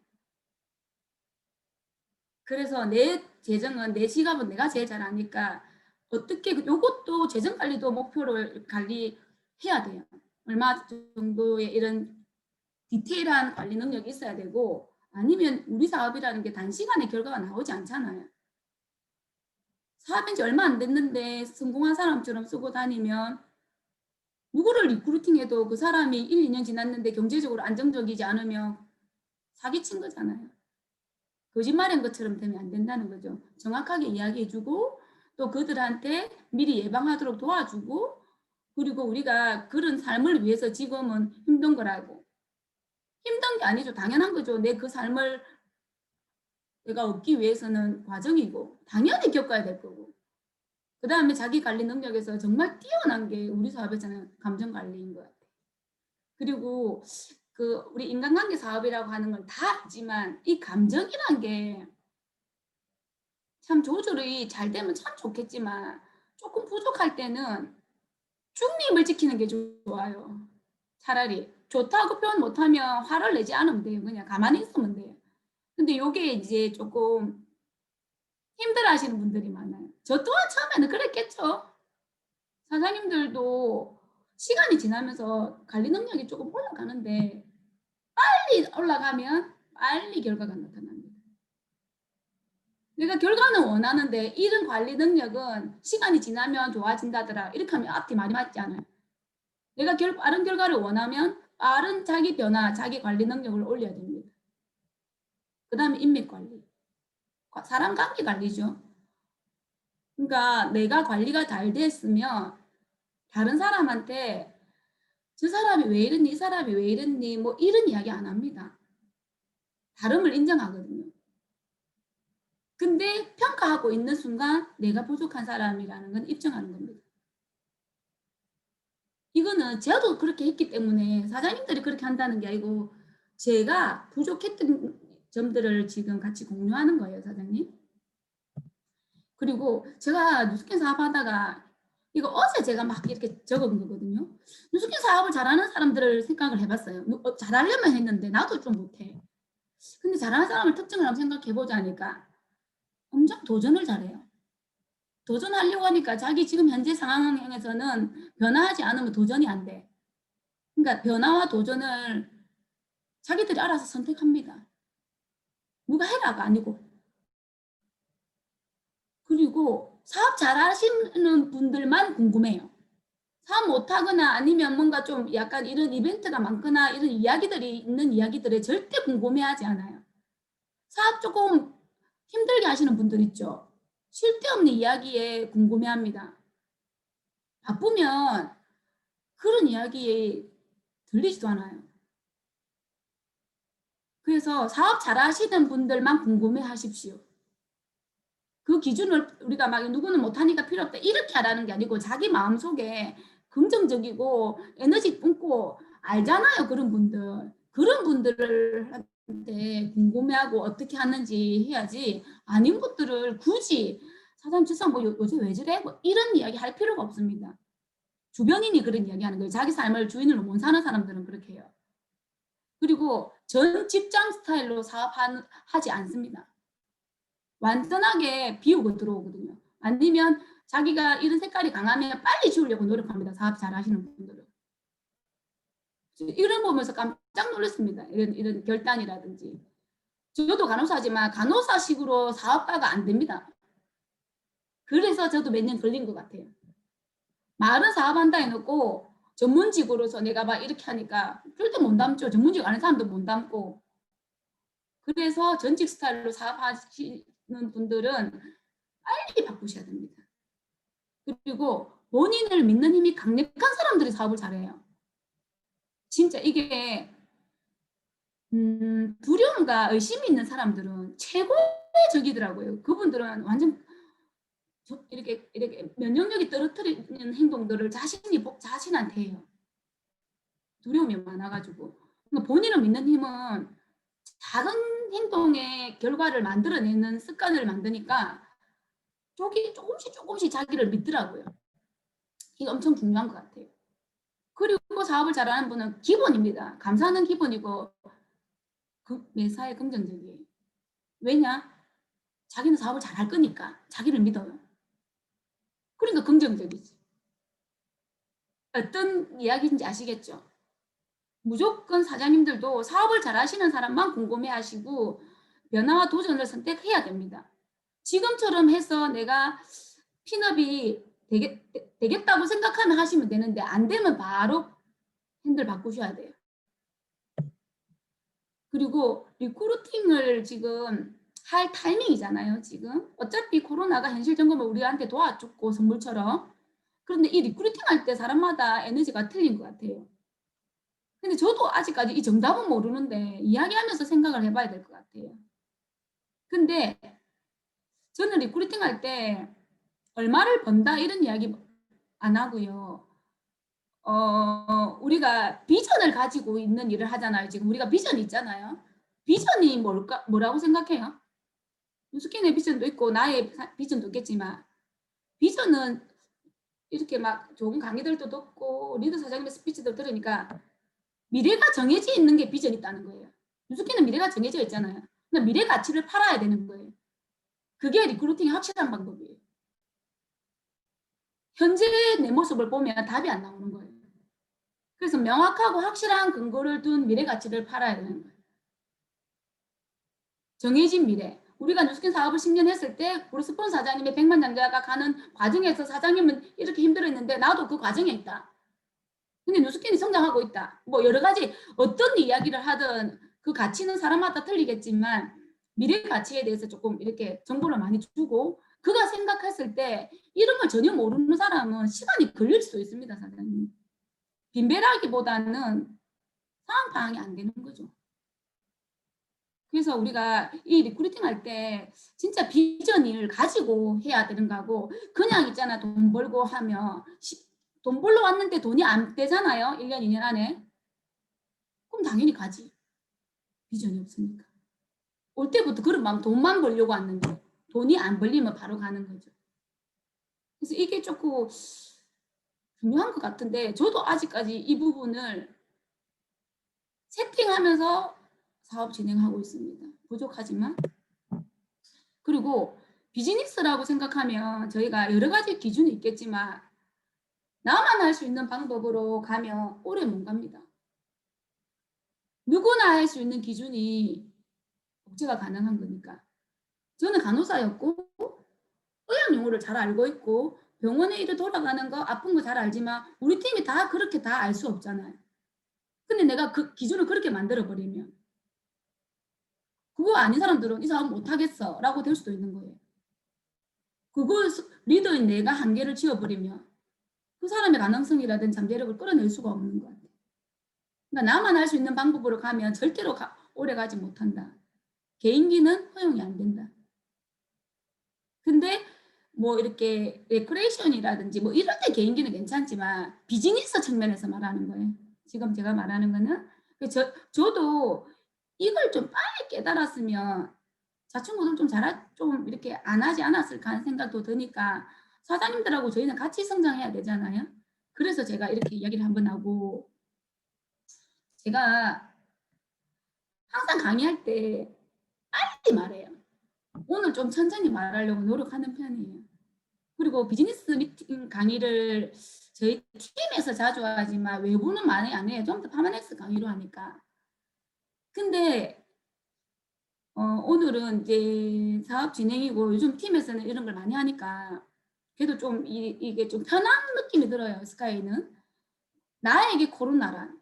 그래서 내 재정은, 내 지갑은 내가 제일 잘 아니까 어떻게 요것도 재정 관리도 목표를 관리해야 돼요. 얼마 정도의 이런 디테일한 관리 능력이 있어야 되고, 아니면 우리 사업이라는 게 단시간에 결과가 나오지 않잖아요. 사업한 지 얼마 안 됐는데 성공한 사람처럼 쓰고 다니면 누구를 리크루팅해도 그 사람이 1, 2년 지났는데 경제적으로 안정적이지 않으면 사기친 거잖아요. 거짓말인 것처럼 되면 안 된다는 거죠. 정확하게 이야기해주고 또 그들한테 미리 예방하도록 도와주고, 그리고 우리가 그런 삶을 위해서 지금은 힘든 거라고. 힘든 게 아니죠. 당연한 거죠. 내 그 삶을 내가 얻기 위해서는 과정이고 당연히 겪어야 될 거고. 그 다음에 자기 관리 능력에서 정말 뛰어난 게 우리 사업에서는 감정 관리인 것 같아요. 그리고 우리 인간관계 사업이라고 하는 걸 다 알지만 이 감정이란 게 참 조절이 잘 되면 참 좋겠지만 조금 부족할 때는 중립을 지키는 게 좋아요. 차라리 좋다고 표현 못하면 화를 내지 않으면 돼요. 그냥 가만히 있으면 돼요. 근데 요게 이제 조금 힘들어 하시는 분들이 많아요. 저 또한 처음에는 그랬겠죠. 사장님들도 시간이 지나면서 관리 능력이 조금 올라가는데 빨리 올라가면 빨리 결과가 나타납니다. 내가 결과는 원하는데 이런 관리 능력은 시간이 지나면 좋아진다더라. 이렇게 하면 앞뒤 말이 맞지 않아요. 내가 빠른 결과를 원하면 빠른 자기 변화, 자기 관리 능력을 올려야 됩니다. 그 다음에 인맥 관리. 사람 관계 관리죠. 그러니까 내가 관리가 잘 됐으면 다른 사람한테 저 사람이 왜 이랬니, 이 사람이 왜 이랬니, 뭐 이런 이야기 안 합니다. 다름을 인정하거든요. 근데 평가하고 있는 순간 내가 부족한 사람이라는 건 입증하는 겁니다. 이거는 저도 그렇게 했기 때문에 사장님들이 그렇게 한다는 게 아니고 제가 부족했던 점들을 지금 같이 공유하는 거예요, 사장님. 그리고 제가 뉴스킨 사업하다가 이거 어제 제가 막 이렇게 적은 거거든요. 뉴스킨 사업을 잘하는 사람들을 생각을 해봤어요. 잘하려면 했는데 나도 좀 못해. 근데 잘하는 사람을 특징을 한번 생각해보자니까 엄청 도전을 잘해요. 도전하려고 하니까 자기 지금 현재 상황에서는 변화하지 않으면 도전이 안 돼. 그러니까 변화와 도전을 자기들이 알아서 선택합니다. 누가 해라가 아니고. 그리고 사업 잘하시는 분들만 궁금해요. 사업 못하거나 아니면 뭔가 좀 약간 이런 이벤트가 많거나 이런 이야기들이 있는 이야기들에 절대 궁금해하지 않아요. 사업 조금 힘들게 하시는 분들 있죠. 쓸데없는 이야기에 궁금해합니다. 바쁘면 그런 이야기 들리지도 않아요. 그래서 사업 잘하시는 분들만 궁금해하십시오. 그 기준을 우리가 막 누구는 못하니까 필요 없다 이렇게 하라는 게 아니고 자기 마음속에 긍정적이고 에너지 뿜고 알잖아요. 그런 분들. 그런 분들한테 궁금해하고 어떻게 하는지 해야지, 아닌 분들을 굳이 사장님 저 사람 뭐 요새 왜 저래? 뭐 이런 이야기 할 필요가 없습니다. 주변인이 그런 이야기 하는 거예요. 자기 삶을 주인으로 못 사는 사람들은 그렇게 해요. 그리고 전 직장 스타일로 사업하지 않습니다. 완전하게 비우고 들어오거든요. 아니면 자기가 이런 색깔이 강하면 빨리 지우려고 노력합니다. 사업 잘 하시는 분들은. 이런 보면서 깜짝 놀랐습니다. 이런 결단이라든지. 저도 간호사지만 간호사식으로 사업가가 안 됩니다. 그래서 저도 몇 년 걸린 것 같아요. 말은 사업한다 해놓고 전문직으로서 내가 막 이렇게 하니까 절대 못 담죠. 전문직 아는 사람도 못 담고. 그래서 전직 스타일로 사업하시는 분들은 빨리 바꾸셔야 됩니다. 그리고 본인을 믿는 힘이 강력한 사람들이 사업을 잘해요. 진짜 이게 두려움과 의심이 있는 사람들은 최고의 적이더라고요. 그분들은 완전 이렇게 면역력이 떨어뜨리는 행동들을 자신한테 해요. 두려움이 많아가지고. 그러니까 본인을 믿는 힘은 작은 행동의 결과를 만들어내는 습관을 만드니까 조금씩 자기를 믿더라고요. 이게 엄청 중요한 것 같아요. 그리고 사업을 잘하는 분은 기본입니다. 감사는 기본이고 매사에 긍정적이에요. 왜냐? 자기는 사업을 잘할 거니까 자기를 믿어요. 그러니까 긍정적이지. 어떤 이야기인지 아시겠죠? 무조건 사장님들도 사업을 잘하시는 사람만 궁금해하시고 변화와 도전을 선택해야 됩니다. 지금처럼 해서 내가 핀업이 되겠다고 생각하면 하시면 되는데 안 되면 바로 핸들 바꾸셔야 돼요. 그리고 리크루팅을 지금 할 타이밍이잖아요. 지금 어차피 코로나가 현실 점검을 우리한테 도와줬고 선물처럼. 그런데 이 리크루팅 할 때 사람마다 에너지가 틀린 것 같아요. 근데 저도 아직까지 이 정답은 모르는데 이야기하면서 생각을 해봐야 될 것 같아요. 근데 저는 리크루팅 할 때 얼마를 번다 이런 이야기 안 하고요. 우리가 비전을 가지고 있는 일을 하잖아요. 지금 우리가 비전이 있잖아요. 비전이 뭐라고 생각해요? 유스킨의 비전도 있고 나의 비전도 있겠지만 비전은 이렇게 막 좋은 강의들도 듣고 리더 사장님의 스피치도 들으니까 미래가 정해져 있는 게 비전이 있다는 거예요. 유스킨은 미래가 정해져 있잖아요. 그러니까 미래 가치를 팔아야 되는 거예요. 그게 리크루팅의 확실한 방법이에요. 현재 내 모습을 보면 답이 안 나오는 거예요. 그래서 명확하고 확실한 근거를 둔 미래 가치를 팔아야 되는 거예요. 정해진 미래. 우리가 뉴스킨 사업을 10년 했을 때 우리 스폰 사장님의 백만장자가 가는 과정에서 사장님은 이렇게 힘들었는데 나도 그 과정에 있다. 근데 뉴스킨이 성장하고 있다. 뭐 여러 가지 어떤 이야기를 하든 그 가치는 사람마다 틀리겠지만 미래 가치에 대해서 조금 이렇게 정보를 많이 주고 그가 생각했을 때 이런 걸 전혀 모르는 사람은 시간이 걸릴 수 있습니다. 사장님. 빈배라기보다는 상황 파악이 안 되는 거죠. 그래서 우리가 이 리크루팅 할 때 진짜 비전을 가지고 해야 되는 거고 그냥 있잖아 돈 벌고 하면 돈 벌러 왔는데 돈이 안 되잖아요. 1년 2년 안에. 그럼 당연히 가지. 비전이 없으니까. 올 때부터 그런 마음 돈만 벌려고 왔는데 돈이 안 벌리면 바로 가는 거죠. 그래서 이게 조금 중요한 것 같은데 저도 아직까지 이 부분을 세팅하면서 사업 진행하고 있습니다. 부족하지만. 그리고 비즈니스라고 생각하면 저희가 여러 가지 기준이 있겠지만 나만 할 수 있는 방법으로 가면 오래 못 갑니다. 누구나 할 수 있는 기준이 복제가 가능한 거니까. 저는 간호사였고 의학 용어를 잘 알고 있고 병원에 일을 돌아가는 거 아픈 거 잘 알지만 우리 팀이 다 그렇게 다 알 수 없잖아요. 근데 내가 그 기준을 그렇게 만들어 버리면 그거 아닌 사람들은 이 사람 못하겠어 라고 될 수도 있는 거예요. 그걸 리더인 내가 한계를 지어버리면 그 사람의 가능성이라든지 잠재력을 끌어낼 수가 없는 것 같아요. 그러니까 나만 할 수 있는 방법으로 가면 절대로 오래 가지 못한다. 개인기는 허용이 안 된다. 근데 뭐 이렇게 레크레이션이라든지 뭐 이런 데 개인기는 괜찮지만 비즈니스 측면에서 말하는 거예요. 지금 제가 말하는 거는 저도 이걸 좀 빨리 깨달았으면 자충고등 좀 이렇게 안 하지 않았을까 하는 생각도 드니까 사장님들하고 저희는 같이 성장해야 되잖아요. 그래서 제가 이렇게 이야기를 한번 하고 제가 항상 강의할 때 빨리 말해요. 오늘 좀 천천히 말하려고 노력하는 편이에요. 그리고 비즈니스 미팅 강의를 저희 팀에서 자주 하지만 외부는 많이 안 해요. 좀 더 파마넥스 강의로 하니까. 근데 오늘은 이제 사업 진행이고 요즘 팀에서는 이런 걸 많이 하니까 그래도 좀 이게 좀 편한 느낌이 들어요. 스카이는. 나에게 코로나란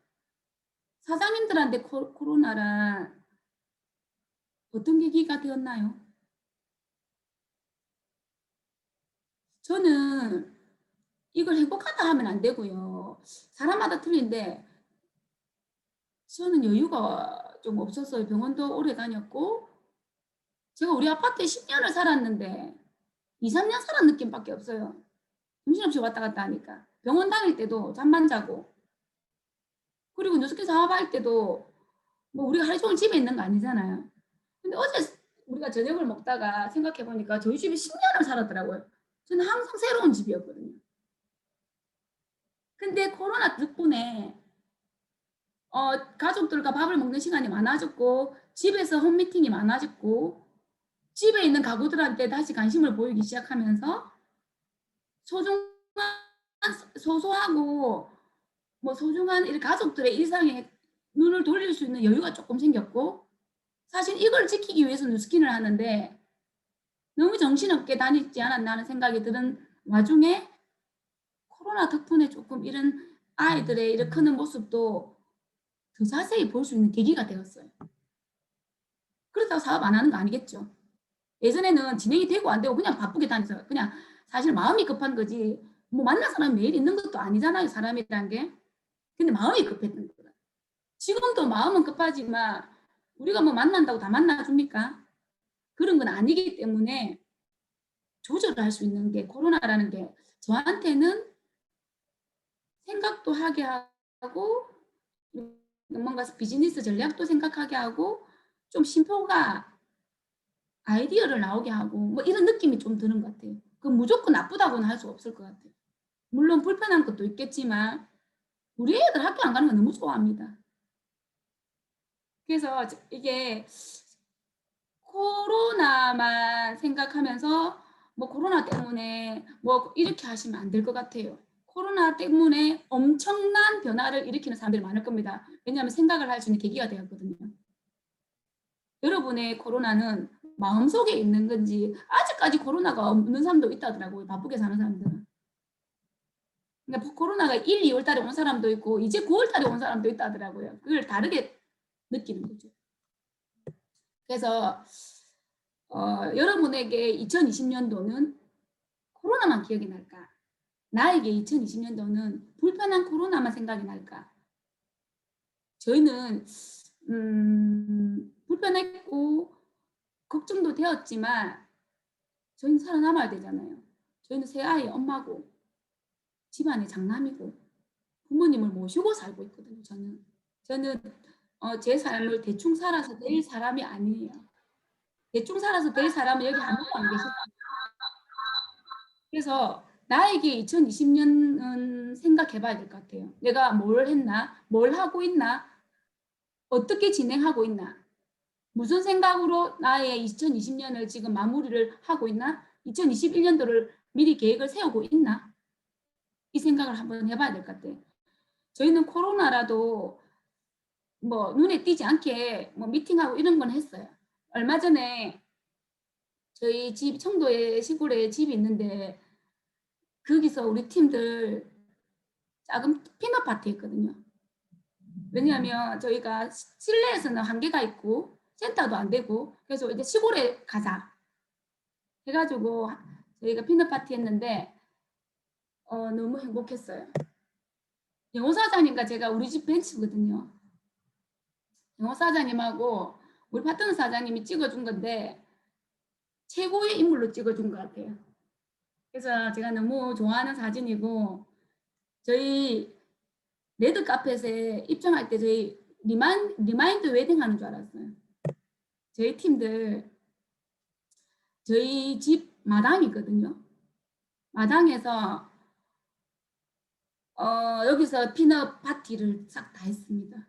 사장님들한테 코로나란 어떤 계기가 되었나요? 저는 이걸 행복하다 하면 안 되고요. 사람마다 틀린데 저는 여유가 좀 없었어요. 병원도 오래 다녔고 제가 우리 아파트에 10년을 살았는데 2, 3년 살은 느낌밖에 없어요. 정신없이 왔다 갔다 하니까. 병원 다닐 때도 잠만 자고 그리고 뉴스케 사업할 때도 뭐 우리가 하루 종일 집에 있는 거 아니잖아요. 근데 어제 우리가 저녁을 먹다가 생각해 보니까 저희 집에 10년을 살았더라고요. 저는 항상 새로운 집이었거든요. 근데 코로나 덕분에 가족들과 밥을 먹는 시간이 많아졌고 집에서 홈미팅이 많아졌고 집에 있는 가구들한테 다시 관심을 보이기 시작하면서 소중한 소소하고 뭐 소중한 이 가족들의 일상에 눈을 돌릴 수 있는 여유가 조금 생겼고 사실 이걸 지키기 위해서 뉴스킨을 하는데 너무 정신없게 다니지 않았나 하는 생각이 드는 와중에 코로나 덕분에 조금 이런 아이들의 이렇게 크는 모습도 더 자세히 볼 수 있는 계기가 되었어요. 그렇다고 사업 안 하는 거 아니겠죠. 예전에는 진행이 되고 안 되고 그냥 바쁘게 다녀서 그냥 사실 마음이 급한 거지 뭐 만날 사람이 매일 있는 것도 아니잖아요. 사람이란 게. 근데 마음이 급했던 거다. 지금도 마음은 급하지만 우리가 뭐 만난다고 다 만나줍니까? 그런 건 아니기 때문에 조절을 할 수 있는 게 코로나라는 게 저한테는 생각도 하게 하고 뭔가 비즈니스 전략도 생각하게 하고 좀 심표가 아이디어를 나오게 하고 뭐 이런 느낌이 좀 드는 것 같아요. 그 무조건 나쁘다고는 할 수 없을 것 같아요. 물론 불편한 것도 있겠지만 우리 애들 학교 안 가는 거 너무 좋아합니다. 그래서 이게 코로나만 생각하면서 뭐 코로나 때문에 뭐 이렇게 하시면 안 될 것 같아요. 코로나 때문에 엄청난 변화를 일으키는 사람들이 많을 겁니다. 왜냐하면 생각을 할 수 있는 계기가 되었거든요. 여러분의 코로나는 마음속에 있는 건지 아직까지 코로나가 없는 사람도 있다더라고요. 바쁘게 사는 사람들은. 그러니까 코로나가 1, 2월 달에 온 사람도 있고 이제 9월 달에 온 사람도 있다더라고요. 그걸 다르게 느끼는 거죠. 그래서 여러분에게 2020년도는 코로나만 기억이 날까? 나에게 2020년도는 불편한 코로나만 생각이 날까? 저희는 불편했고 걱정도 되었지만 저희는 살아남아야 되잖아요. 저희는 세 아이의 엄마고 집안의 장남이고 부모님을 모시고 살고 있거든요. 저는 제 삶을 대충 살아서 될 사람이 아니에요. 대충 살아서 될 사람은 여기 아무도 안 계실 거예요. 그래서 나에게 2020년은 생각해 봐야 될 것 같아요. 내가 뭘 했나? 뭘 하고 있나? 어떻게 진행하고 있나? 무슨 생각으로 나의 2020년을 지금 마무리를 하고 있나? 2021년도를 미리 계획을 세우고 있나? 이 생각을 한번 해봐야 될 것 같아요. 저희는 코로나라도 뭐 눈에 띄지 않게 뭐 미팅하고 이런 건 했어요. 얼마 전에 저희 집 청도에 시골에 집이 있는데 거기서 우리 팀들 작은 피넛 파티 했거든요. 왜냐하면 저희가 실내에서는 한계가 있고 센터도 안 되고 그래서 이제 시골에 가자 해가지고 저희가 피넛 파티 했는데 너무 행복했어요. 영호 사장님과 제가 우리 집 벤치거든요. 영호 사장님하고 우리 파트너 사장님이 찍어준 건데 최고의 인물로 찍어준 것 같아요. 그래서 제가 너무 좋아하는 사진이고 저희 레드 카펫에 입장할 때 저희 리마인드 웨딩 하는 줄 알았어요. 저희 팀들, 저희 집 마당이거든요. 마당에서 여기서 피넛 파티를 싹 다 했습니다.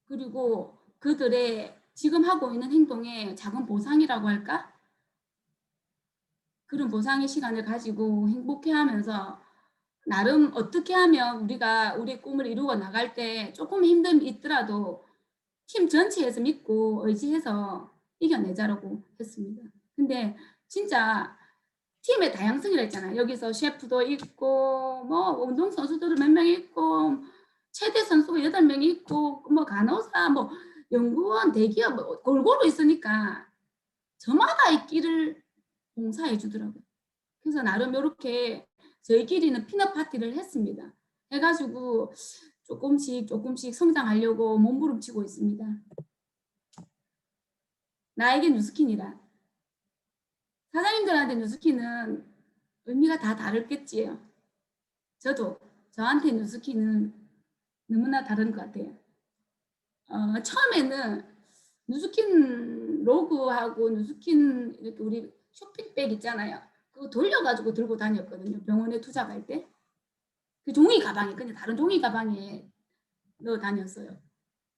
그리고 그들의 지금 하고 있는 행동에 작은 보상이라고 할까? 그런 보상의 시간을 가지고 행복해하면서 나름 어떻게 하면 우리가 우리의 꿈을 이루어 나갈 때 조금 힘듦이 있더라도 팀 전체에서 믿고 의지해서 이겨내자라고 했습니다. 근데 진짜 팀의 다양성이라 했잖아요. 여기서 셰프도 있고 뭐 운동선수들도 몇 명 있고 최대 선수가 8명이 있고 뭐 간호사 뭐 연구원 대기업 뭐 골고루 있으니까 저마다 있기를 봉사해 주더라고요. 그래서 나름 이렇게 저희끼리는 피넛 파티를 했습니다. 해가지고 조금씩 성장하려고 몸부림치고 있습니다. 나에게 뉴스킨이라. 사장님들한테 뉴스킨은 의미가 다 다르겠지요. 저도 저한테 뉴스킨은 너무나 다른 것 같아요. 처음에는 뉴스킨 로고하고 뉴스킨 이렇게 우리 쇼핑백 있잖아요. 그거 돌려가지고 들고 다녔거든요. 병원에 투자 갈 때. 그 종이 가방에 그냥 다른 종이 가방에 넣어 다녔어요.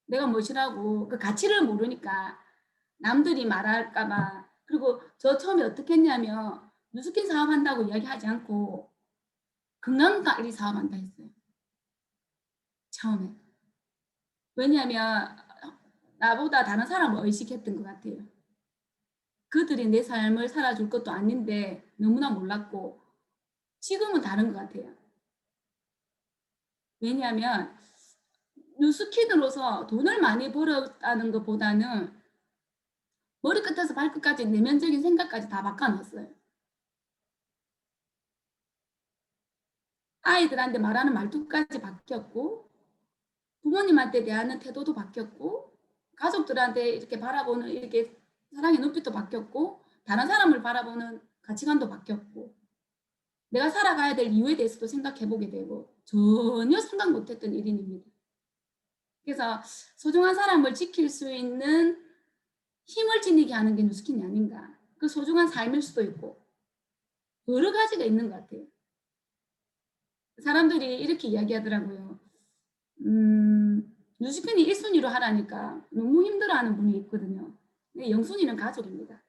내가 무엇이라고 그 가치를 모르니까 남들이 말할까봐. 그리고 저 처음에 어떻게 했냐면 뉴스킨 사업한다고 이야기하지 않고 건강관리 사업한다 했어요. 처음에. 왜냐하면 나보다 다른 사람을 의식했던 것 같아요. 그들이 내 삶을 살아줄 것도 아닌데 너무나 몰랐고 지금은 다른 것 같아요. 왜냐하면 뉴스킨으로서 돈을 많이 벌었다는 것보다는 머리끝에서 발끝까지 내면적인 생각까지 다 바꿔놨어요. 아이들한테 말하는 말투까지 바뀌었고 부모님한테 대하는 태도도 바뀌었고 가족들한테 이렇게 바라보는 이렇게 사랑의 눈빛도 바뀌었고 다른 사람을 바라보는 가치관도 바뀌었고 내가 살아가야 될 이유에 대해서도 생각해보게 되고 전혀 생각 못했던 일인입니다. 그래서 소중한 사람을 지킬 수 있는 힘을 지니게 하는 게 뉴스킨이 아닌가. 그 소중한 삶일 수도 있고 여러 가지가 있는 것 같아요. 사람들이 이렇게 이야기하더라고요. 뉴스킨이 1순위로 하라니까 너무 힘들어하는 분이 있거든요. 근데 0순위는 가족입니다.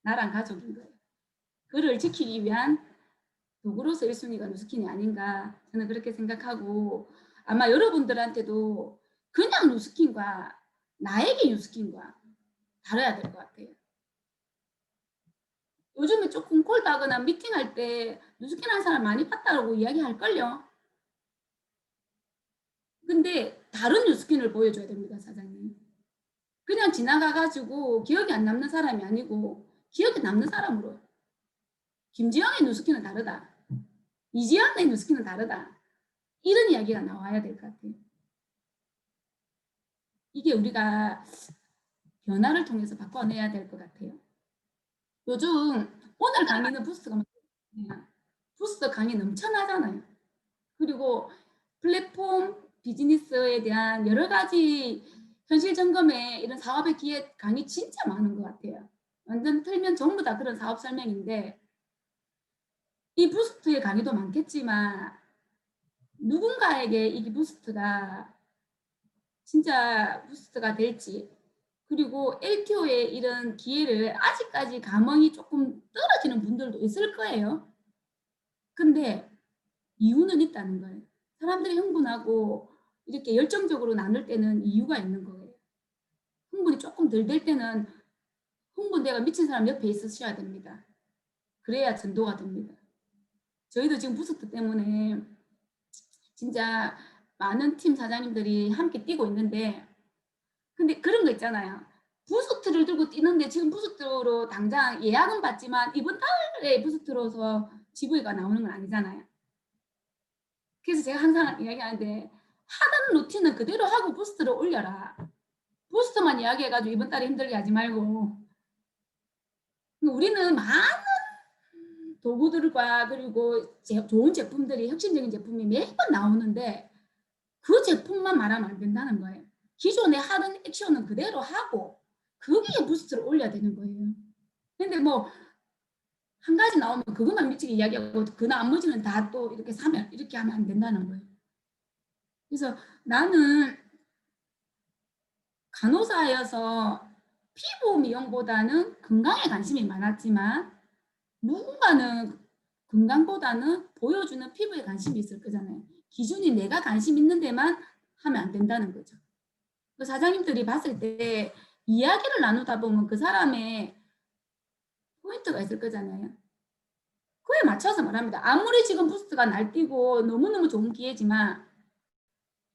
나랑 가족인 거예요. 그를 지키기 위한 도구로서 1순위가 뉴스킨이 아닌가 저는 그렇게 생각하고 아마 여러분들한테도 그냥 뉴스킨과 나에게 뉴스킨과 다뤄야 될 것 같아요. 요즘에 조금 콜드하거나 미팅할 때 뉴스킨 하는 사람 많이 봤다고 이야기할걸요. 근데 다른 뉴스킨을 보여줘야 됩니다, 사장님. 그냥 지나가가지고 기억이 안 남는 사람이 아니고 기억에 남는 사람으로. 김지영의 뉴스킨은 다르다. 이지연의 뉴스킨은 다르다. 이런 이야기가 나와야 될 것 같아요. 이게 우리가 변화를 통해서 바꿔내야 될 것 같아요. 요즘 오늘 강의는 부스터 강의 넘쳐나잖아요. 그리고 플랫폼 비즈니스에 대한 여러 가지 현실 점검에 이런 사업의 기회 강의 진짜 많은 것 같아요. 완전 틀면 전부 다 그런 사업 설명인데 이 부스트의 강의도 많겠지만 누군가에게 이 부스트가 진짜 부스트가 될지 그리고 LTO의 이런 기회를 아직까지 감흥이 조금 떨어지는 분들도 있을 거예요. 근데 이유는 있다는 거예요. 사람들이 흥분하고 이렇게 열정적으로 나눌 때는 이유가 있는 거예요. 흥분이 조금 덜 될 때는 흥분대가 미친 사람 옆에 있으셔야 됩니다. 그래야 전도가 됩니다. 저희도 지금 부스트 때문에 진짜 많은 팀 사장님들이 함께 뛰고 있는데 근데 그런 거 있잖아요. 부스트를 들고 뛰는데 지금 부스트로 당장 예약은 받지만 이번 달에 부스트로서 GV가 나오는 건 아니잖아요. 그래서 제가 항상 이야기하는데 하는 루틴은 그대로 하고 부스트를 올려라. 부스트만 이야기해가지고 이번 달에 힘들게 하지 말고 우리는 많은 도구들과 그리고 좋은 제품들이 혁신적인 제품이 매번 나오는데 그 제품만 말하면 안 된다는 거예요. 기존에 하는 액션은 그대로 하고 거기에 부스트를 올려야 되는 거예요. 근데 뭐 한 가지 나오면 그것만 미치게 이야기하고 그 나머지는 다 또 이렇게 사면 이렇게 하면 안 된다는 거예요. 그래서 나는 간호사여서 피부 미용보다는 건강에 관심이 많았지만 누군가는 건강보다는 보여주는 피부에 관심이 있을 거잖아요. 기준이 내가 관심 있는 데만 하면 안 된다는 거죠. 그 사장님들이 봤을 때 이야기를 나누다 보면 그 사람의 포인트가 있을 거잖아요. 그에 맞춰서 말합니다. 아무리 지금 부스트가 날뛰고 너무너무 좋은 기회지만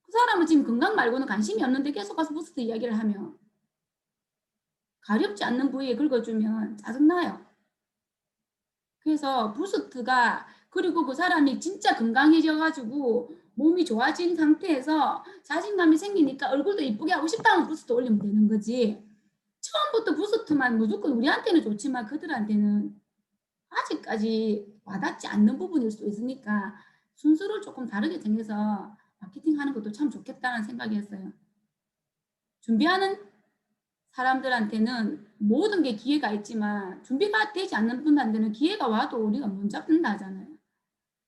그 사람은 지금 건강 말고는 관심이 없는데 계속 가서 부스트 이야기를 하면 가렵지 않는 부위에 긁어주면 짜증나요. 그래서 부스트가 그리고 그 사람이 진짜 건강해져가지고 몸이 좋아진 상태에서 자신감이 생기니까 얼굴도 이쁘게 하고 싶다면 부스트 올리면 되는 거지. 처음부터 부스트만 무조건 우리한테는 좋지만 그들한테는 아직까지 와닿지 않는 부분일 수도 있으니까 순서를 조금 다르게 정해서 마케팅하는 것도 참 좋겠다는 생각이 했어요. 준비하는 사람들한테는 모든 게 기회가 있지만 준비가 되지 않는 분들한테는 기회가 와도 우리가 못 잡는다 하잖아요.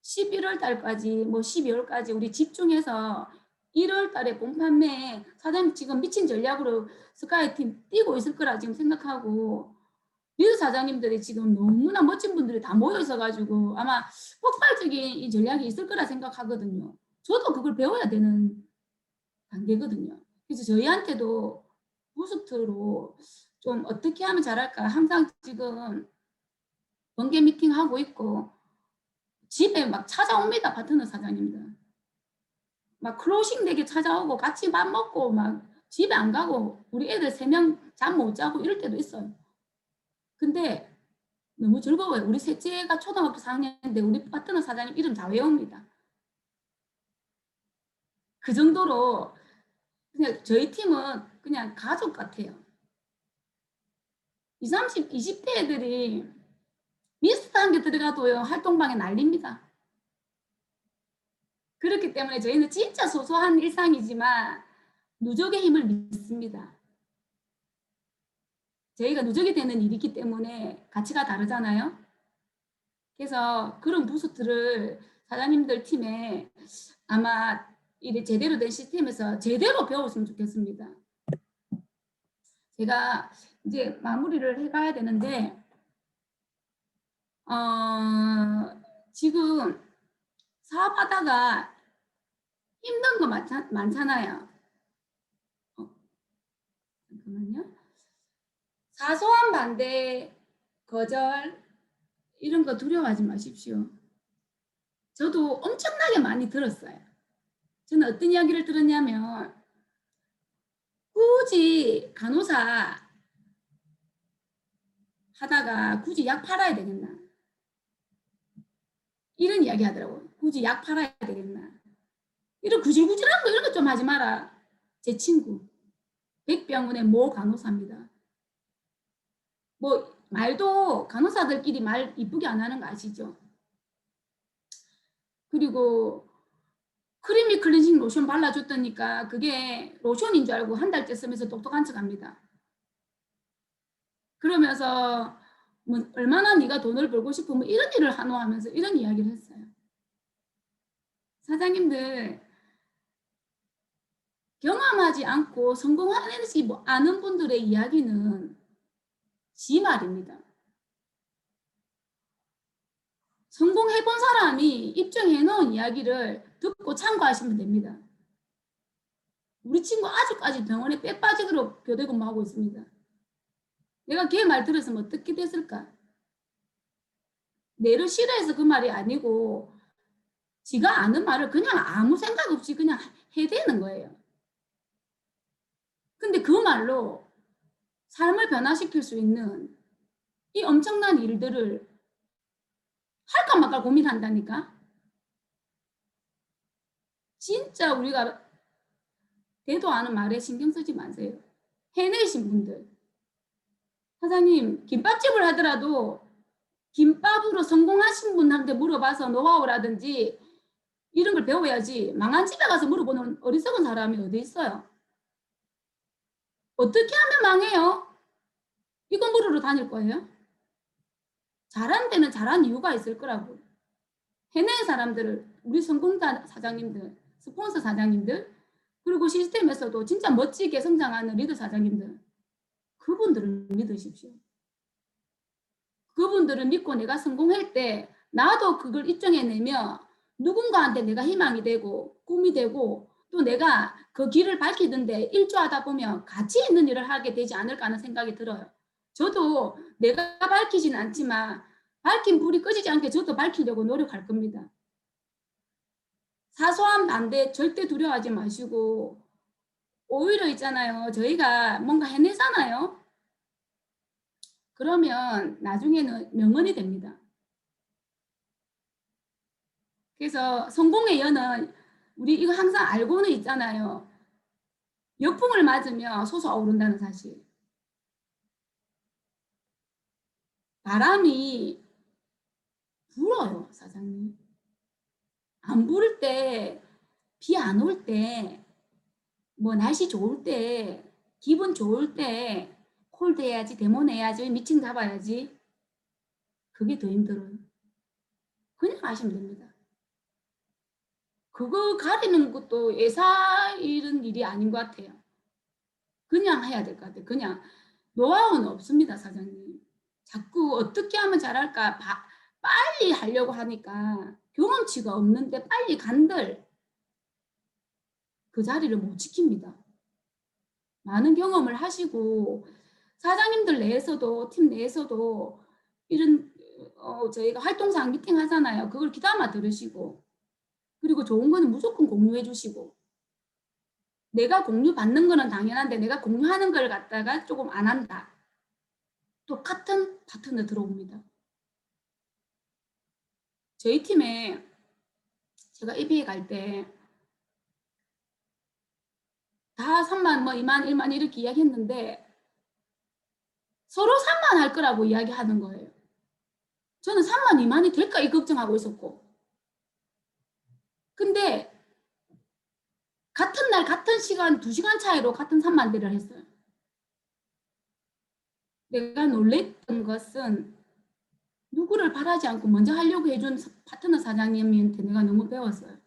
11월 달까지 뭐 12월까지 우리 집중해서 1월 달에 본판매에 사장님 지금 미친 전략으로 스카이팀 뛰고 있을 거라 지금 생각하고 리더 사장님들이 지금 너무나 멋진 분들이 다 모여 있어가지고 아마 폭발적인 이 전략이 있을 거라 생각하거든요. 저도 그걸 배워야 되는 단계거든요. 그래서 저희한테도 부스트로 좀 어떻게 하면 잘할까 항상 지금 번개 미팅 하고 있고 집에 막 찾아옵니다. 파트너 사장님들. 막 클로징 되게 찾아오고 같이 밥 먹고 막 집에 안 가고 우리 애들 3명 잠 못 자고 이럴 때도 있어요. 근데 너무 즐거워요. 우리 셋째가 초등학교 4학년인데 우리 파트너 사장님 이름 다 외웁니다. 그 정도로 그냥 저희 팀은 그냥 가족 같아요. 20, 30, 20대 애들이 비슷한 게 들어가도요. 활동방에 난립니다. 그렇기 때문에 저희는 진짜 소소한 일상이지만 누적의 힘을 믿습니다. 저희가 누적이 되는 일이기 때문에 가치가 다르잖아요. 그래서 그런 부스트를 사장님들 팀에 아마 이게 제대로 된 시스템에서 제대로 배웠으면 좋겠습니다. 제가 이제 마무리를 해가야 되는데 지금 사업하다가 힘든 거 많잖아요. 잠깐만요. 사소한 반대, 거절 이런 거 두려워하지 마십시오. 저도 엄청나게 많이 들었어요. 저는 어떤 이야기를 들었냐면 굳이 간호사 하다가 굳이 약 팔아야 되겠나? 이런 이야기 하더라고요. 굳이 약 팔아야 되겠나? 이런 구질구질한 거 이런 거 좀 하지 마라. 제 친구 백병원의 모 간호사입니다. 뭐 말도 간호사들끼리 말 이쁘게 안 하는 거 아시죠? 그리고 크리미 클렌징 로션 발라줬더니까 그게 로션인 줄 알고 한 달째 쓰면서 똑똑한 척합니다. 그러면서 뭐 얼마나 네가 돈을 벌고 싶으면 이런 일을 하노 하면서 이런 이야기를 했어요. 사장님들 경험하지 않고 성공하는지 뭐 아는 분들의 이야기는 지 말입니다. 성공해본 사람이 입증해놓은 이야기를 듣고 참고하시면 됩니다. 우리 친구 아직까지 병원에 빼 빠지도록 교대근무하고 있습니다. 내가 걔 말 들었으면 어떻게 됐을까? 내를 싫어해서 그 말이 아니고 지가 아는 말을 그냥 아무 생각 없이 그냥 해대는 거예요. 근데 그 말로 삶을 변화시킬 수 있는 이 엄청난 일들을 할까 말까 고민한다니까? 진짜 우리가 대도 않은 말에 신경 쓰지 마세요. 해내신 분들. 사장님, 김밥집을 하더라도 김밥으로 성공하신 분한테 물어봐서 노하우라든지 이런 걸 배워야지. 망한 집에 가서 물어보는 어리석은 사람이 어디 있어요? 어떻게 하면 망해요? 이거 물으러 다닐 거예요? 잘한 데는 잘한 이유가 있을 거라고. 해낸 사람들을, 우리 성공자 사장님들, 스폰서 사장님들, 그리고 시스템에서도 진짜 멋지게 성장하는 리더 사장님들, 그분들을 믿으십시오. 그분들을 믿고 내가 성공할 때 나도 그걸 입증해내면 누군가한테 내가 희망이 되고 꿈이 되고 또 내가 그 길을 밝히는데 일조하다 보면 가치 있는 일을 하게 되지 않을까 하는 생각이 들어요. 저도 내가 밝히지는 않지만 밝힌 불이 꺼지지 않게 저도 밝히려고 노력할 겁니다. 사소한 반대 절대 두려워하지 마시고, 오히려 있잖아요. 저희가 뭔가 해내잖아요. 그러면 나중에는 명언이 됩니다. 그래서 성공의 연은 우리 이거 항상 알고는 있잖아요. 역풍을 맞으면 솟아오른다는 사실. 바람이 불어요, 사장님. 안 불 때, 비 안 올 때, 뭐 날씨 좋을 때, 기분 좋을 때 콜드 해야지, 데몬 해야지, 미팅 잡아야지. 그게 더 힘들어요. 그냥 하시면 됩니다. 그거 가리는 것도 예사 이런 일이 아닌 것 같아요. 그냥 해야 될 것 같아요. 그냥 노하우는 없습니다, 사장님. 자꾸 어떻게 하면 잘할까 빨리 하려고 하니까 경험치가 없는데 빨리 간들 그 자리를 못 지킵니다. 많은 경험을 하시고 사장님들 내에서도 팀 내에서도 이런 저희가 활동상 미팅 하잖아요. 그걸 귀담아 들으시고 그리고 좋은 거는 무조건 공유해 주시고 내가 공유 받는 거는 당연한데 내가 공유하는 걸 갖다가 조금 안 한다. 똑같은 파트너 들어옵니다. 저희 팀에 제가 EBA 갈 때 다 3만 뭐 2만 1만 이렇게 이야기했는데 서로 3만 할 거라고 이야기하는 거예요. 저는 3만 2만이 될까 이 걱정하고 있었고 근데 같은 날 같은 시간 2시간 차이로 같은 3만 대를 했어요. 내가 놀랬던 것은 누구를 바라지 않고 먼저 하려고 해준 파트너 사장님한테 내가 너무 배웠어요.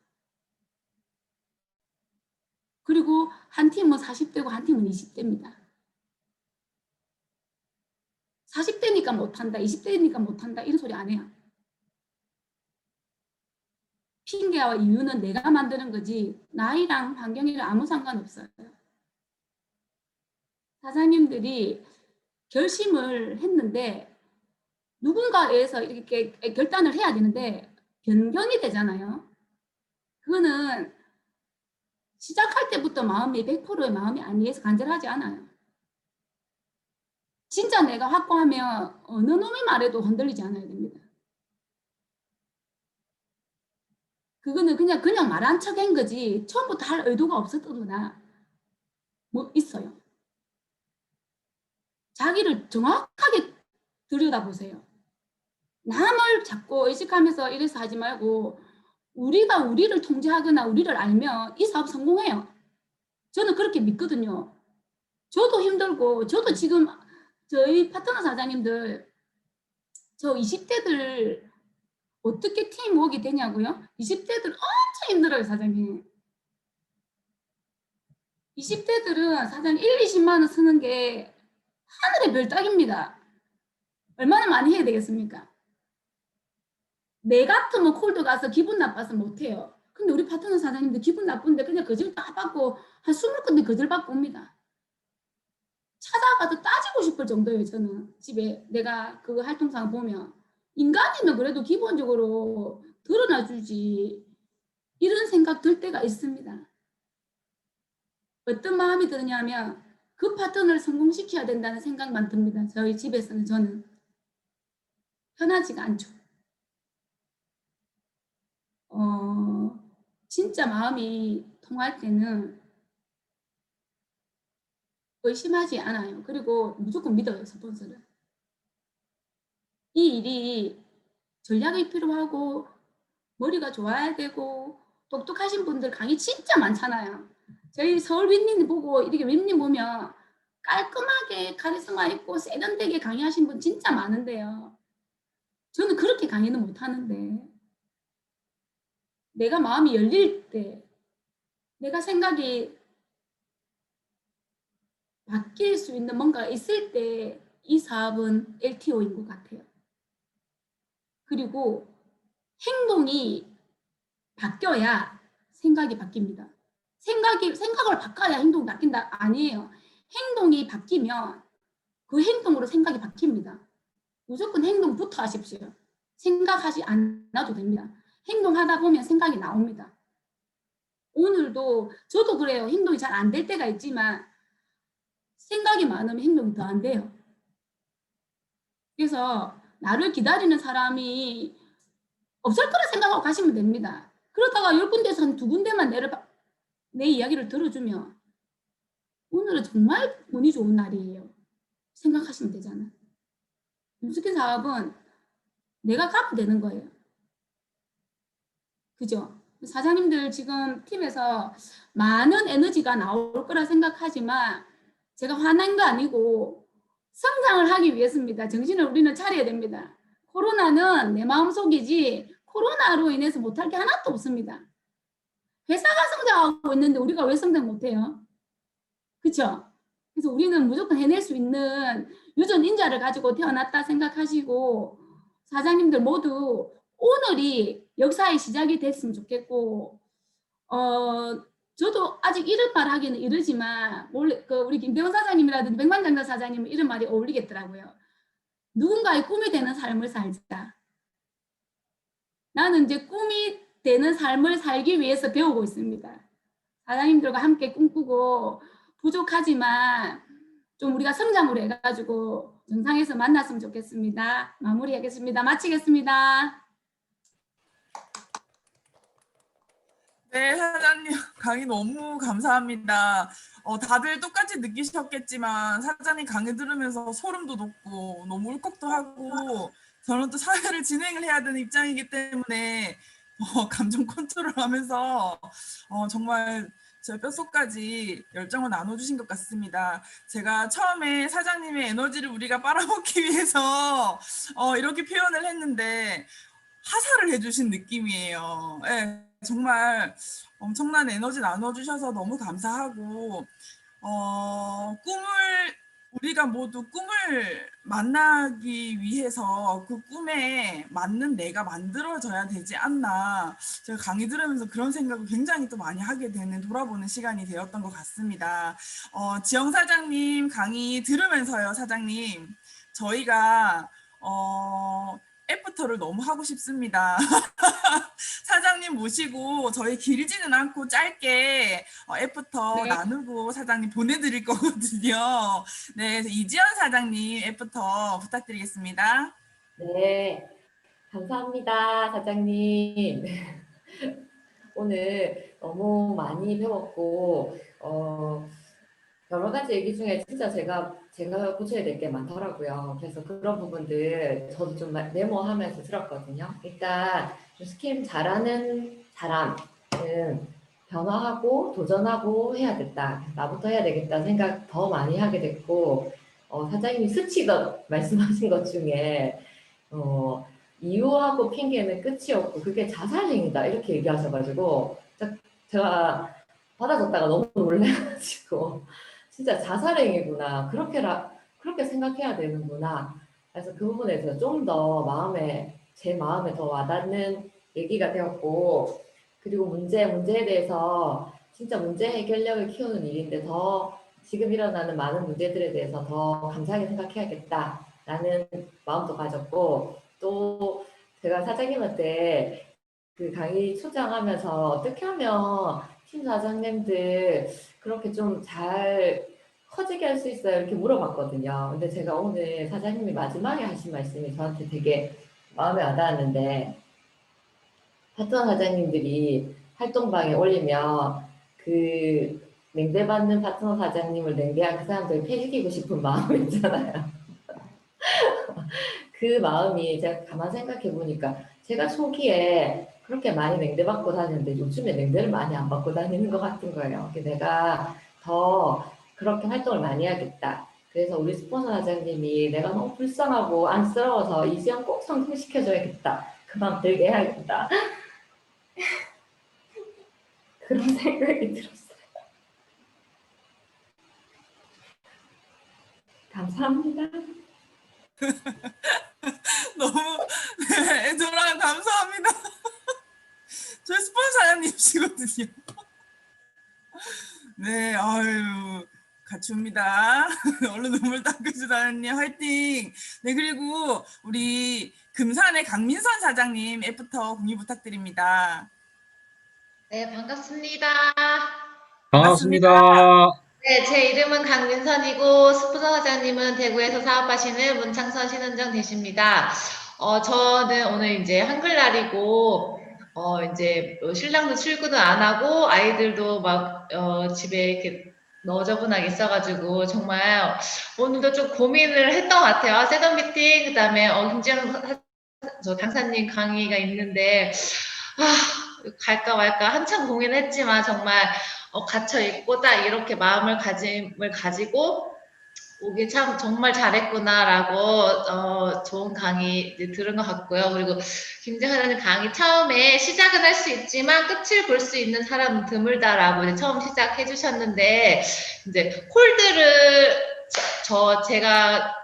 그리고 한 팀은 40대고 한 팀은 20대입니다. 40대니까 못한다, 20대니까 못한다 이런 소리 안 해요. 핑계와 이유는 내가 만드는 거지 나이랑 환경이랑 아무 상관없어요. 사장님들이 결심을 했는데 누군가에서 이렇게 결단을 해야 되는데 변경이 되잖아요. 그거는 시작할 때부터 마음이 100%의 마음이 아니어서 간절하지 않아요. 진짜 내가 확고하면 어느 놈이 말해도 흔들리지 않아야 됩니다. 그거는 그냥 말한 척 한 거지 처음부터 할 의도가 없었던 거나 뭐 있어요. 자기를 정확하게 들여다보세요. 남을 자꾸 의식하면서 이래서 하지 말고 우리가 우리를 통제하거나 우리를 알면 이 사업 성공해요. 저는 그렇게 믿거든요. 저도 힘들고 저도 지금 저희 파트너 사장님들 저 20대들 어떻게 팀워크가 되냐고요? 20대들 엄청 힘들어요, 사장님. 20대들은 사장님 1, 20만 원 쓰는 게 하늘의 별 따기입니다. 얼마나 많이 해야 되겠습니까? 내 같으면 콜드 가서 기분 나빠서 못해요. 근데 우리 파트너 사장님들 기분 나쁜데 그냥 거절 다 받고 한 20건데 거절 받고 옵니다. 찾아가서 따지고 싶을 정도예요. 저는 집에 내가 그 활동상 보면 인간이면 그래도 기본적으로 드러나주지 이런 생각 들 때가 있습니다. 어떤 마음이 드냐면 그 파트너를 성공시켜야 된다는 생각만 듭니다. 저희 집에서는 저는 편하지가 않죠. 진짜 마음이 통할 때는 의심하지 않아요. 그리고 무조건 믿어요, 스폰서를. 이 일이 전략이 필요하고 머리가 좋아야 되고 똑똑하신 분들 강의 진짜 많잖아요. 저희 서울 윈님 보고 이렇게 윈님 보면 깔끔하게 카리스마 있고 세련되게 강의하신 분 진짜 많은데요. 저는 그렇게 강의는 못하는데 내가 마음이 열릴 때 내가 생각이 바뀔 수 있는 뭔가가 있을 때 이 사업은 LTO인 것 같아요. 그리고 행동이 바뀌어야 생각이 바뀝니다. 생각을 바꿔야 행동이 바뀐다 아니에요. 행동이 바뀌면 그 행동으로 생각이 바뀝니다. 무조건 행동부터 하십시오. 생각하지 않아도 됩니다. 행동하다 보면 생각이 나옵니다. 오늘도 저도 그래요. 행동이 잘 안 될 때가 있지만 생각이 많으면 행동이 더 안 돼요. 그래서 나를 기다리는 사람이 없을 거라 생각하고 가시면 됩니다. 그러다가 10군데에서 한 2군데만 내 이야기를 들어주면 오늘은 정말 운이 좋은 날이에요. 생각하시면 되잖아요. 윤숙희 사업은 내가 가면 되는 거예요. 그죠? 사장님들 지금 팀에서 많은 에너지가 나올 거라 생각하지만 제가 화난 거 아니고 성장을 하기 위해서입니다. 정신을 우리는 차려야 됩니다. 코로나는 내 마음속이지 코로나로 인해서 못할 게 하나도 없습니다. 회사가 성장하고 있는데 우리가 왜 성장 못해요? 그렇죠? 그래서 우리는 무조건 해낼 수 있는 유전 인자를 가지고 태어났다 생각하시고 사장님들 모두 오늘이 역사의 시작이 됐으면 좋겠고 저도 아직 이런 말 하기는 이르지만 원래 우리 김대원 사장님이라든지 백만장자 사장님은 이런 말이 어울리겠더라고요. 누군가의 꿈이 되는 삶을 살자. 나는 이제 꿈이 되는 삶을 살기 위해서 배우고 있습니다. 사장님들과 함께 꿈꾸고 부족하지만 좀 우리가 성장을 해가지고 정상에서 만났으면 좋겠습니다. 마무리하겠습니다. 마치겠습니다. 네, 사장님 강의 너무 감사합니다. 다들 똑같이 느끼셨겠지만 사장님 강의 들으면서 소름도 돋고 너무 울컥도 하고 저는 또 사회를 진행을 해야 되는 입장이기 때문에 감정 컨트롤하면서 정말 제 뼛속까지 열정을 나눠주신 것 같습니다. 제가 처음에 사장님의 에너지를 우리가 빨아먹기 위해서 이렇게 표현을 했는데 하사를 해주신 느낌이에요. 네, 정말 엄청난 에너지 나눠주셔서 너무 감사하고 우리가 모두 꿈을 만나기 위해서 그 꿈에 맞는 내가 만들어져야 되지 않나. 제가 강의 들으면서 그런 생각을 굉장히 또 많이 하게 되는 돌아보는 시간이 되었던 것 같습니다. 지영 사장님 강의 들으면서요, 사장님. 저희가 애프터를 너무 하고 싶습니다. 사장님 모시고 저희 길지는 않고 짧게 애프터 네. 나누고 사장님 보내드릴 거거든요. 네, 이지연 사장님 애프터 부탁드리겠습니다. 네, 감사합니다, 사장님. 오늘 너무 많이 배웠고 여러 가지 얘기 중에 진짜 제가 고쳐야 될 게 많더라고요. 그래서 그런 부분들 저도 좀 메모하면서 들었거든요. 일단 스캠 잘하는 사람은 변화하고 도전하고 해야겠다. 나부터 해야 되겠다 생각 더 많이 하게 됐고 사장님이 스치던 말씀하신 것 중에 이유하고 핑계는 끝이 없고 그게 자살행위다 이렇게 얘기하셔가지고 제가 받아줬다가 너무 놀래가지고 진짜 자살행위구나 그렇게 생각해야 되는구나. 그래서 그 부분에 대해서 좀 더 제 마음에 더 와닿는 얘기가 되었고 그리고 문제에 대해서 진짜 문제 해결력을 키우는 일인데 더 지금 일어나는 많은 문제들에 대해서 더 감사하게 생각해야겠다라는 마음도 가졌고 또 제가 사장님한테 그 강의 초장하면서 어떻게 하면 팀 사장님들 그렇게 좀 잘 커지게 할 수 있어요? 이렇게 물어봤거든요. 근데 제가 오늘 사장님이 마지막에 하신 말씀이 저한테 되게 마음에 와닿았는데 파트너 사장님들이 활동방에 올리면 그 냉대받는 파트너 사장님을 냉대한 그 사람들 패시키고 싶은 마음이 있잖아요. 그 마음이 제가 가만 생각해 보니까 제가 초기에 그렇게 많이 냉대받고 다니는데 요즘에 냉대를 많이 안 받고 다니는 것 같은 거예요. 내가 더 그렇게 활동을 많이 해야겠다. 그래서 우리 스폰서 사장님이 내가 너무 불쌍하고 안쓰러워서 이 시간 꼭 성공시켜줘야겠다. 그 마음 들게 해야겠다. 그런 생각이 들었어요. 감사합니다. 너무 네, 애들아 감사합니다. 저희 스폰서 사장님이시거든요. 네, 아유, 같이 옵니다. 얼른 눈물 닦으시다 사장님 화이팅. 네, 그리고 우리 금산의 강민선 사장님 애프터 공유 부탁드립니다. 네, 반갑습니다. 반갑습니다. 반갑습니다. 네, 제 이름은 강민선이고 스푸서 사장님은 대구에서 사업하시는 문창선 신은정 되십니다. 저는 오늘 이제 한글날이고 이제 신랑도 출근을 안 하고 아이들도 막 집에 이렇게 너저분하게 있어가지고 정말 오늘도 좀 고민을 했던 것 같아요. 세던 미팅 그다음에 김지영 저 당사님 강의가 있는데 갈까 말까 한참 고민했지만 정말 갇혀 있고 딱 이렇게 마음을 가지고 오길 참 정말 잘했구나라고 좋은 강의 이제 들은 것 같고요. 그리고 김재 사장님 강의 처음에 시작은 할 수 있지만 끝을 볼 수 있는 사람은 드물다라고 이제 처음 시작해 주셨는데 이제 콜드를 제가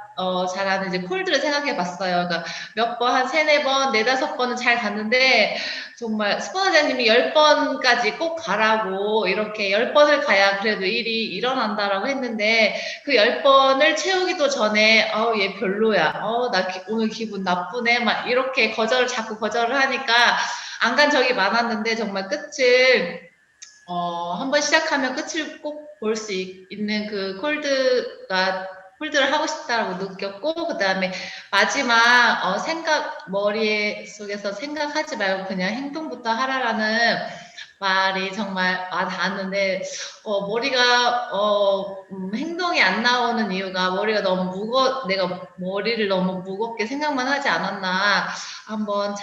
잘하는 이제 콜드를 생각해 봤어요. 그러니까 몇 번, 한 3, 4번, 4, 5번은 잘 갔는데, 정말 스포너장님이 10번까지 꼭 가라고, 이렇게 10번을 가야 그래도 일이 일어난다라고 했는데, 그 10번을 채우기도 전에, 얘 별로야. 나 오늘 기분 나쁘네. 막 이렇게 자꾸 거절을 하니까, 안 간 적이 많았는데, 정말 끝을, 한번 시작하면 끝을 꼭 볼 수 있는 그 콜드를 하고 싶다라고 느꼈고, 그 다음에 마지막, 머릿속에서 생각하지 말고 그냥 행동부터 하라라는 말이 정말 닿았는데, 머리가, 행동이 안 나오는 이유가 내가 머리를 너무 무겁게 생각만 하지 않았나, 한번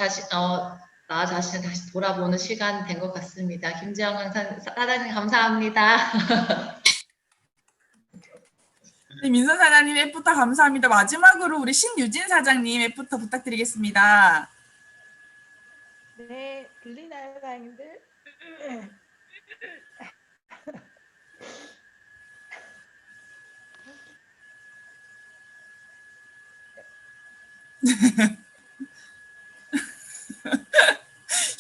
나 자신을 다시 돌아보는 시간 된 것 같습니다. 김지영 사장님 감사합니다. 네, 민선 사장님 애프터 감사합니다. 마지막으로 우리 신유진 사장님 애프터 부탁드리겠습니다. 네, 들리나요, 사장님들?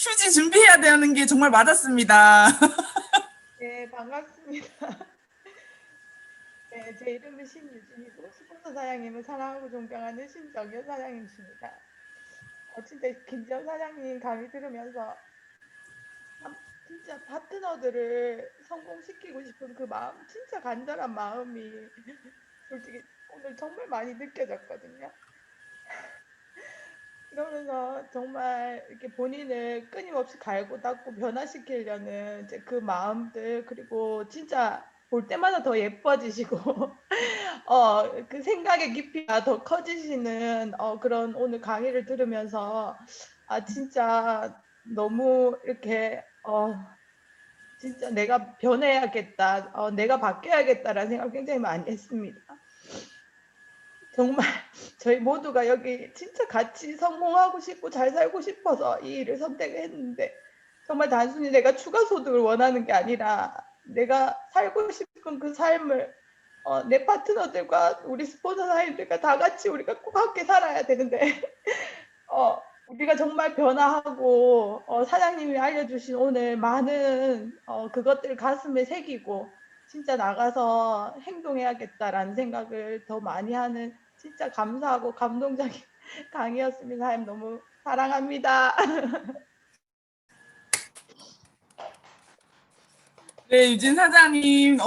휴지 준비해야 되는 게 정말 맞았습니다. 네, 반갑습니다. 네, 제 이름은 신유진이고 스폰서 사장님은 사랑하고 존경하는 신정현 사장님이십니다. 진짜 김지영 사장님 강의 들으면서 진짜 파트너들을 성공시키고 싶은 그 마음, 진짜 간절한 마음이 솔직히 오늘 정말 많이 느껴졌거든요. 그러면서 정말 이렇게 본인을 끊임없이 갈고 닦고 변화시키려는 이제 그 마음들, 그리고 진짜 볼 때마다 더 예뻐지시고 그 생각의 깊이가 더 커지시는 그런 오늘 강의를 들으면서 진짜 너무 이렇게 진짜 내가 변해야겠다, 내가 바뀌어야겠다라는 생각을 굉장히 많이 했습니다. 정말 저희 모두가 여기 진짜 같이 성공하고 싶고 잘 살고 싶어서 이 일을 선택했는데, 정말 단순히 내가 추가 소득을 원하는 게 아니라 내가 살고 싶은 그 삶을 내 파트너들과 우리 스폰서 사장님들과 다 같이 우리가 꼭 함께 살아야 되는데 우리가 정말 변화하고 사장님이 알려주신 오늘 많은 그것들 가슴에 새기고 진짜 나가서 행동해야겠다라는 생각을 더 많이 하는 진짜 감사하고 감동적인 강의였습니다. 사장님 너무 사랑합니다. 네, 유진 사장님,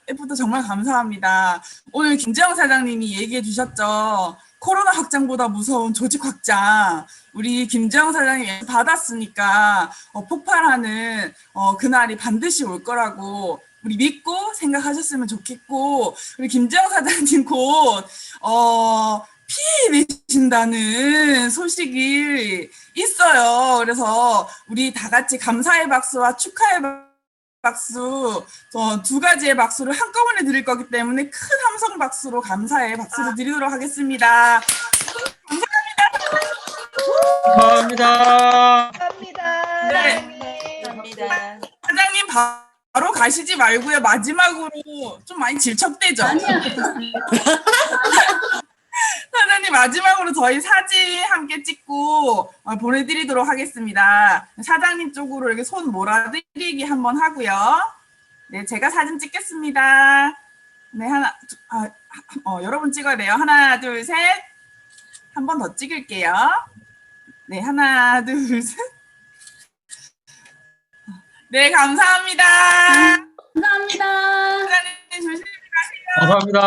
애프터 정말 감사합니다. 오늘 김재영 사장님이 얘기해 주셨죠. 코로나 확장보다 무서운 조직 확장. 우리 김재영 사장님이 받았으니까 폭발하는 그날이 반드시 올 거라고 우리 믿고 생각하셨으면 좋겠고, 우리 김재영 사장님 곧 피해내신다는 소식이 있어요. 그래서 우리 다 같이 감사의 박수와 축하의 박수, 두 가지의 박수를 한꺼번에 드릴 거기 때문에 큰 함성 박수로 감사의 박수를 드리도록 하겠습니다. 감사합니다. 감사합니다. 네. 감사합니다. 사장님 바로 가시지 말고요. 마지막으로 좀 많이 질척대죠? 아니야. 사장님 마지막으로 저희 사진 함께 찍고 보내드리도록 하겠습니다. 사장님 쪽으로 이렇게 손 몰아드리기 한번 하고요. 네, 제가 사진 찍겠습니다. 네, 여러분 찍어야 돼요. 하나, 둘, 셋. 한 번 더 찍을게요. 네, 하나, 둘, 셋. 네, 감사합니다. 감사합니다. 사장님 조심히 가세요. 감사합니다.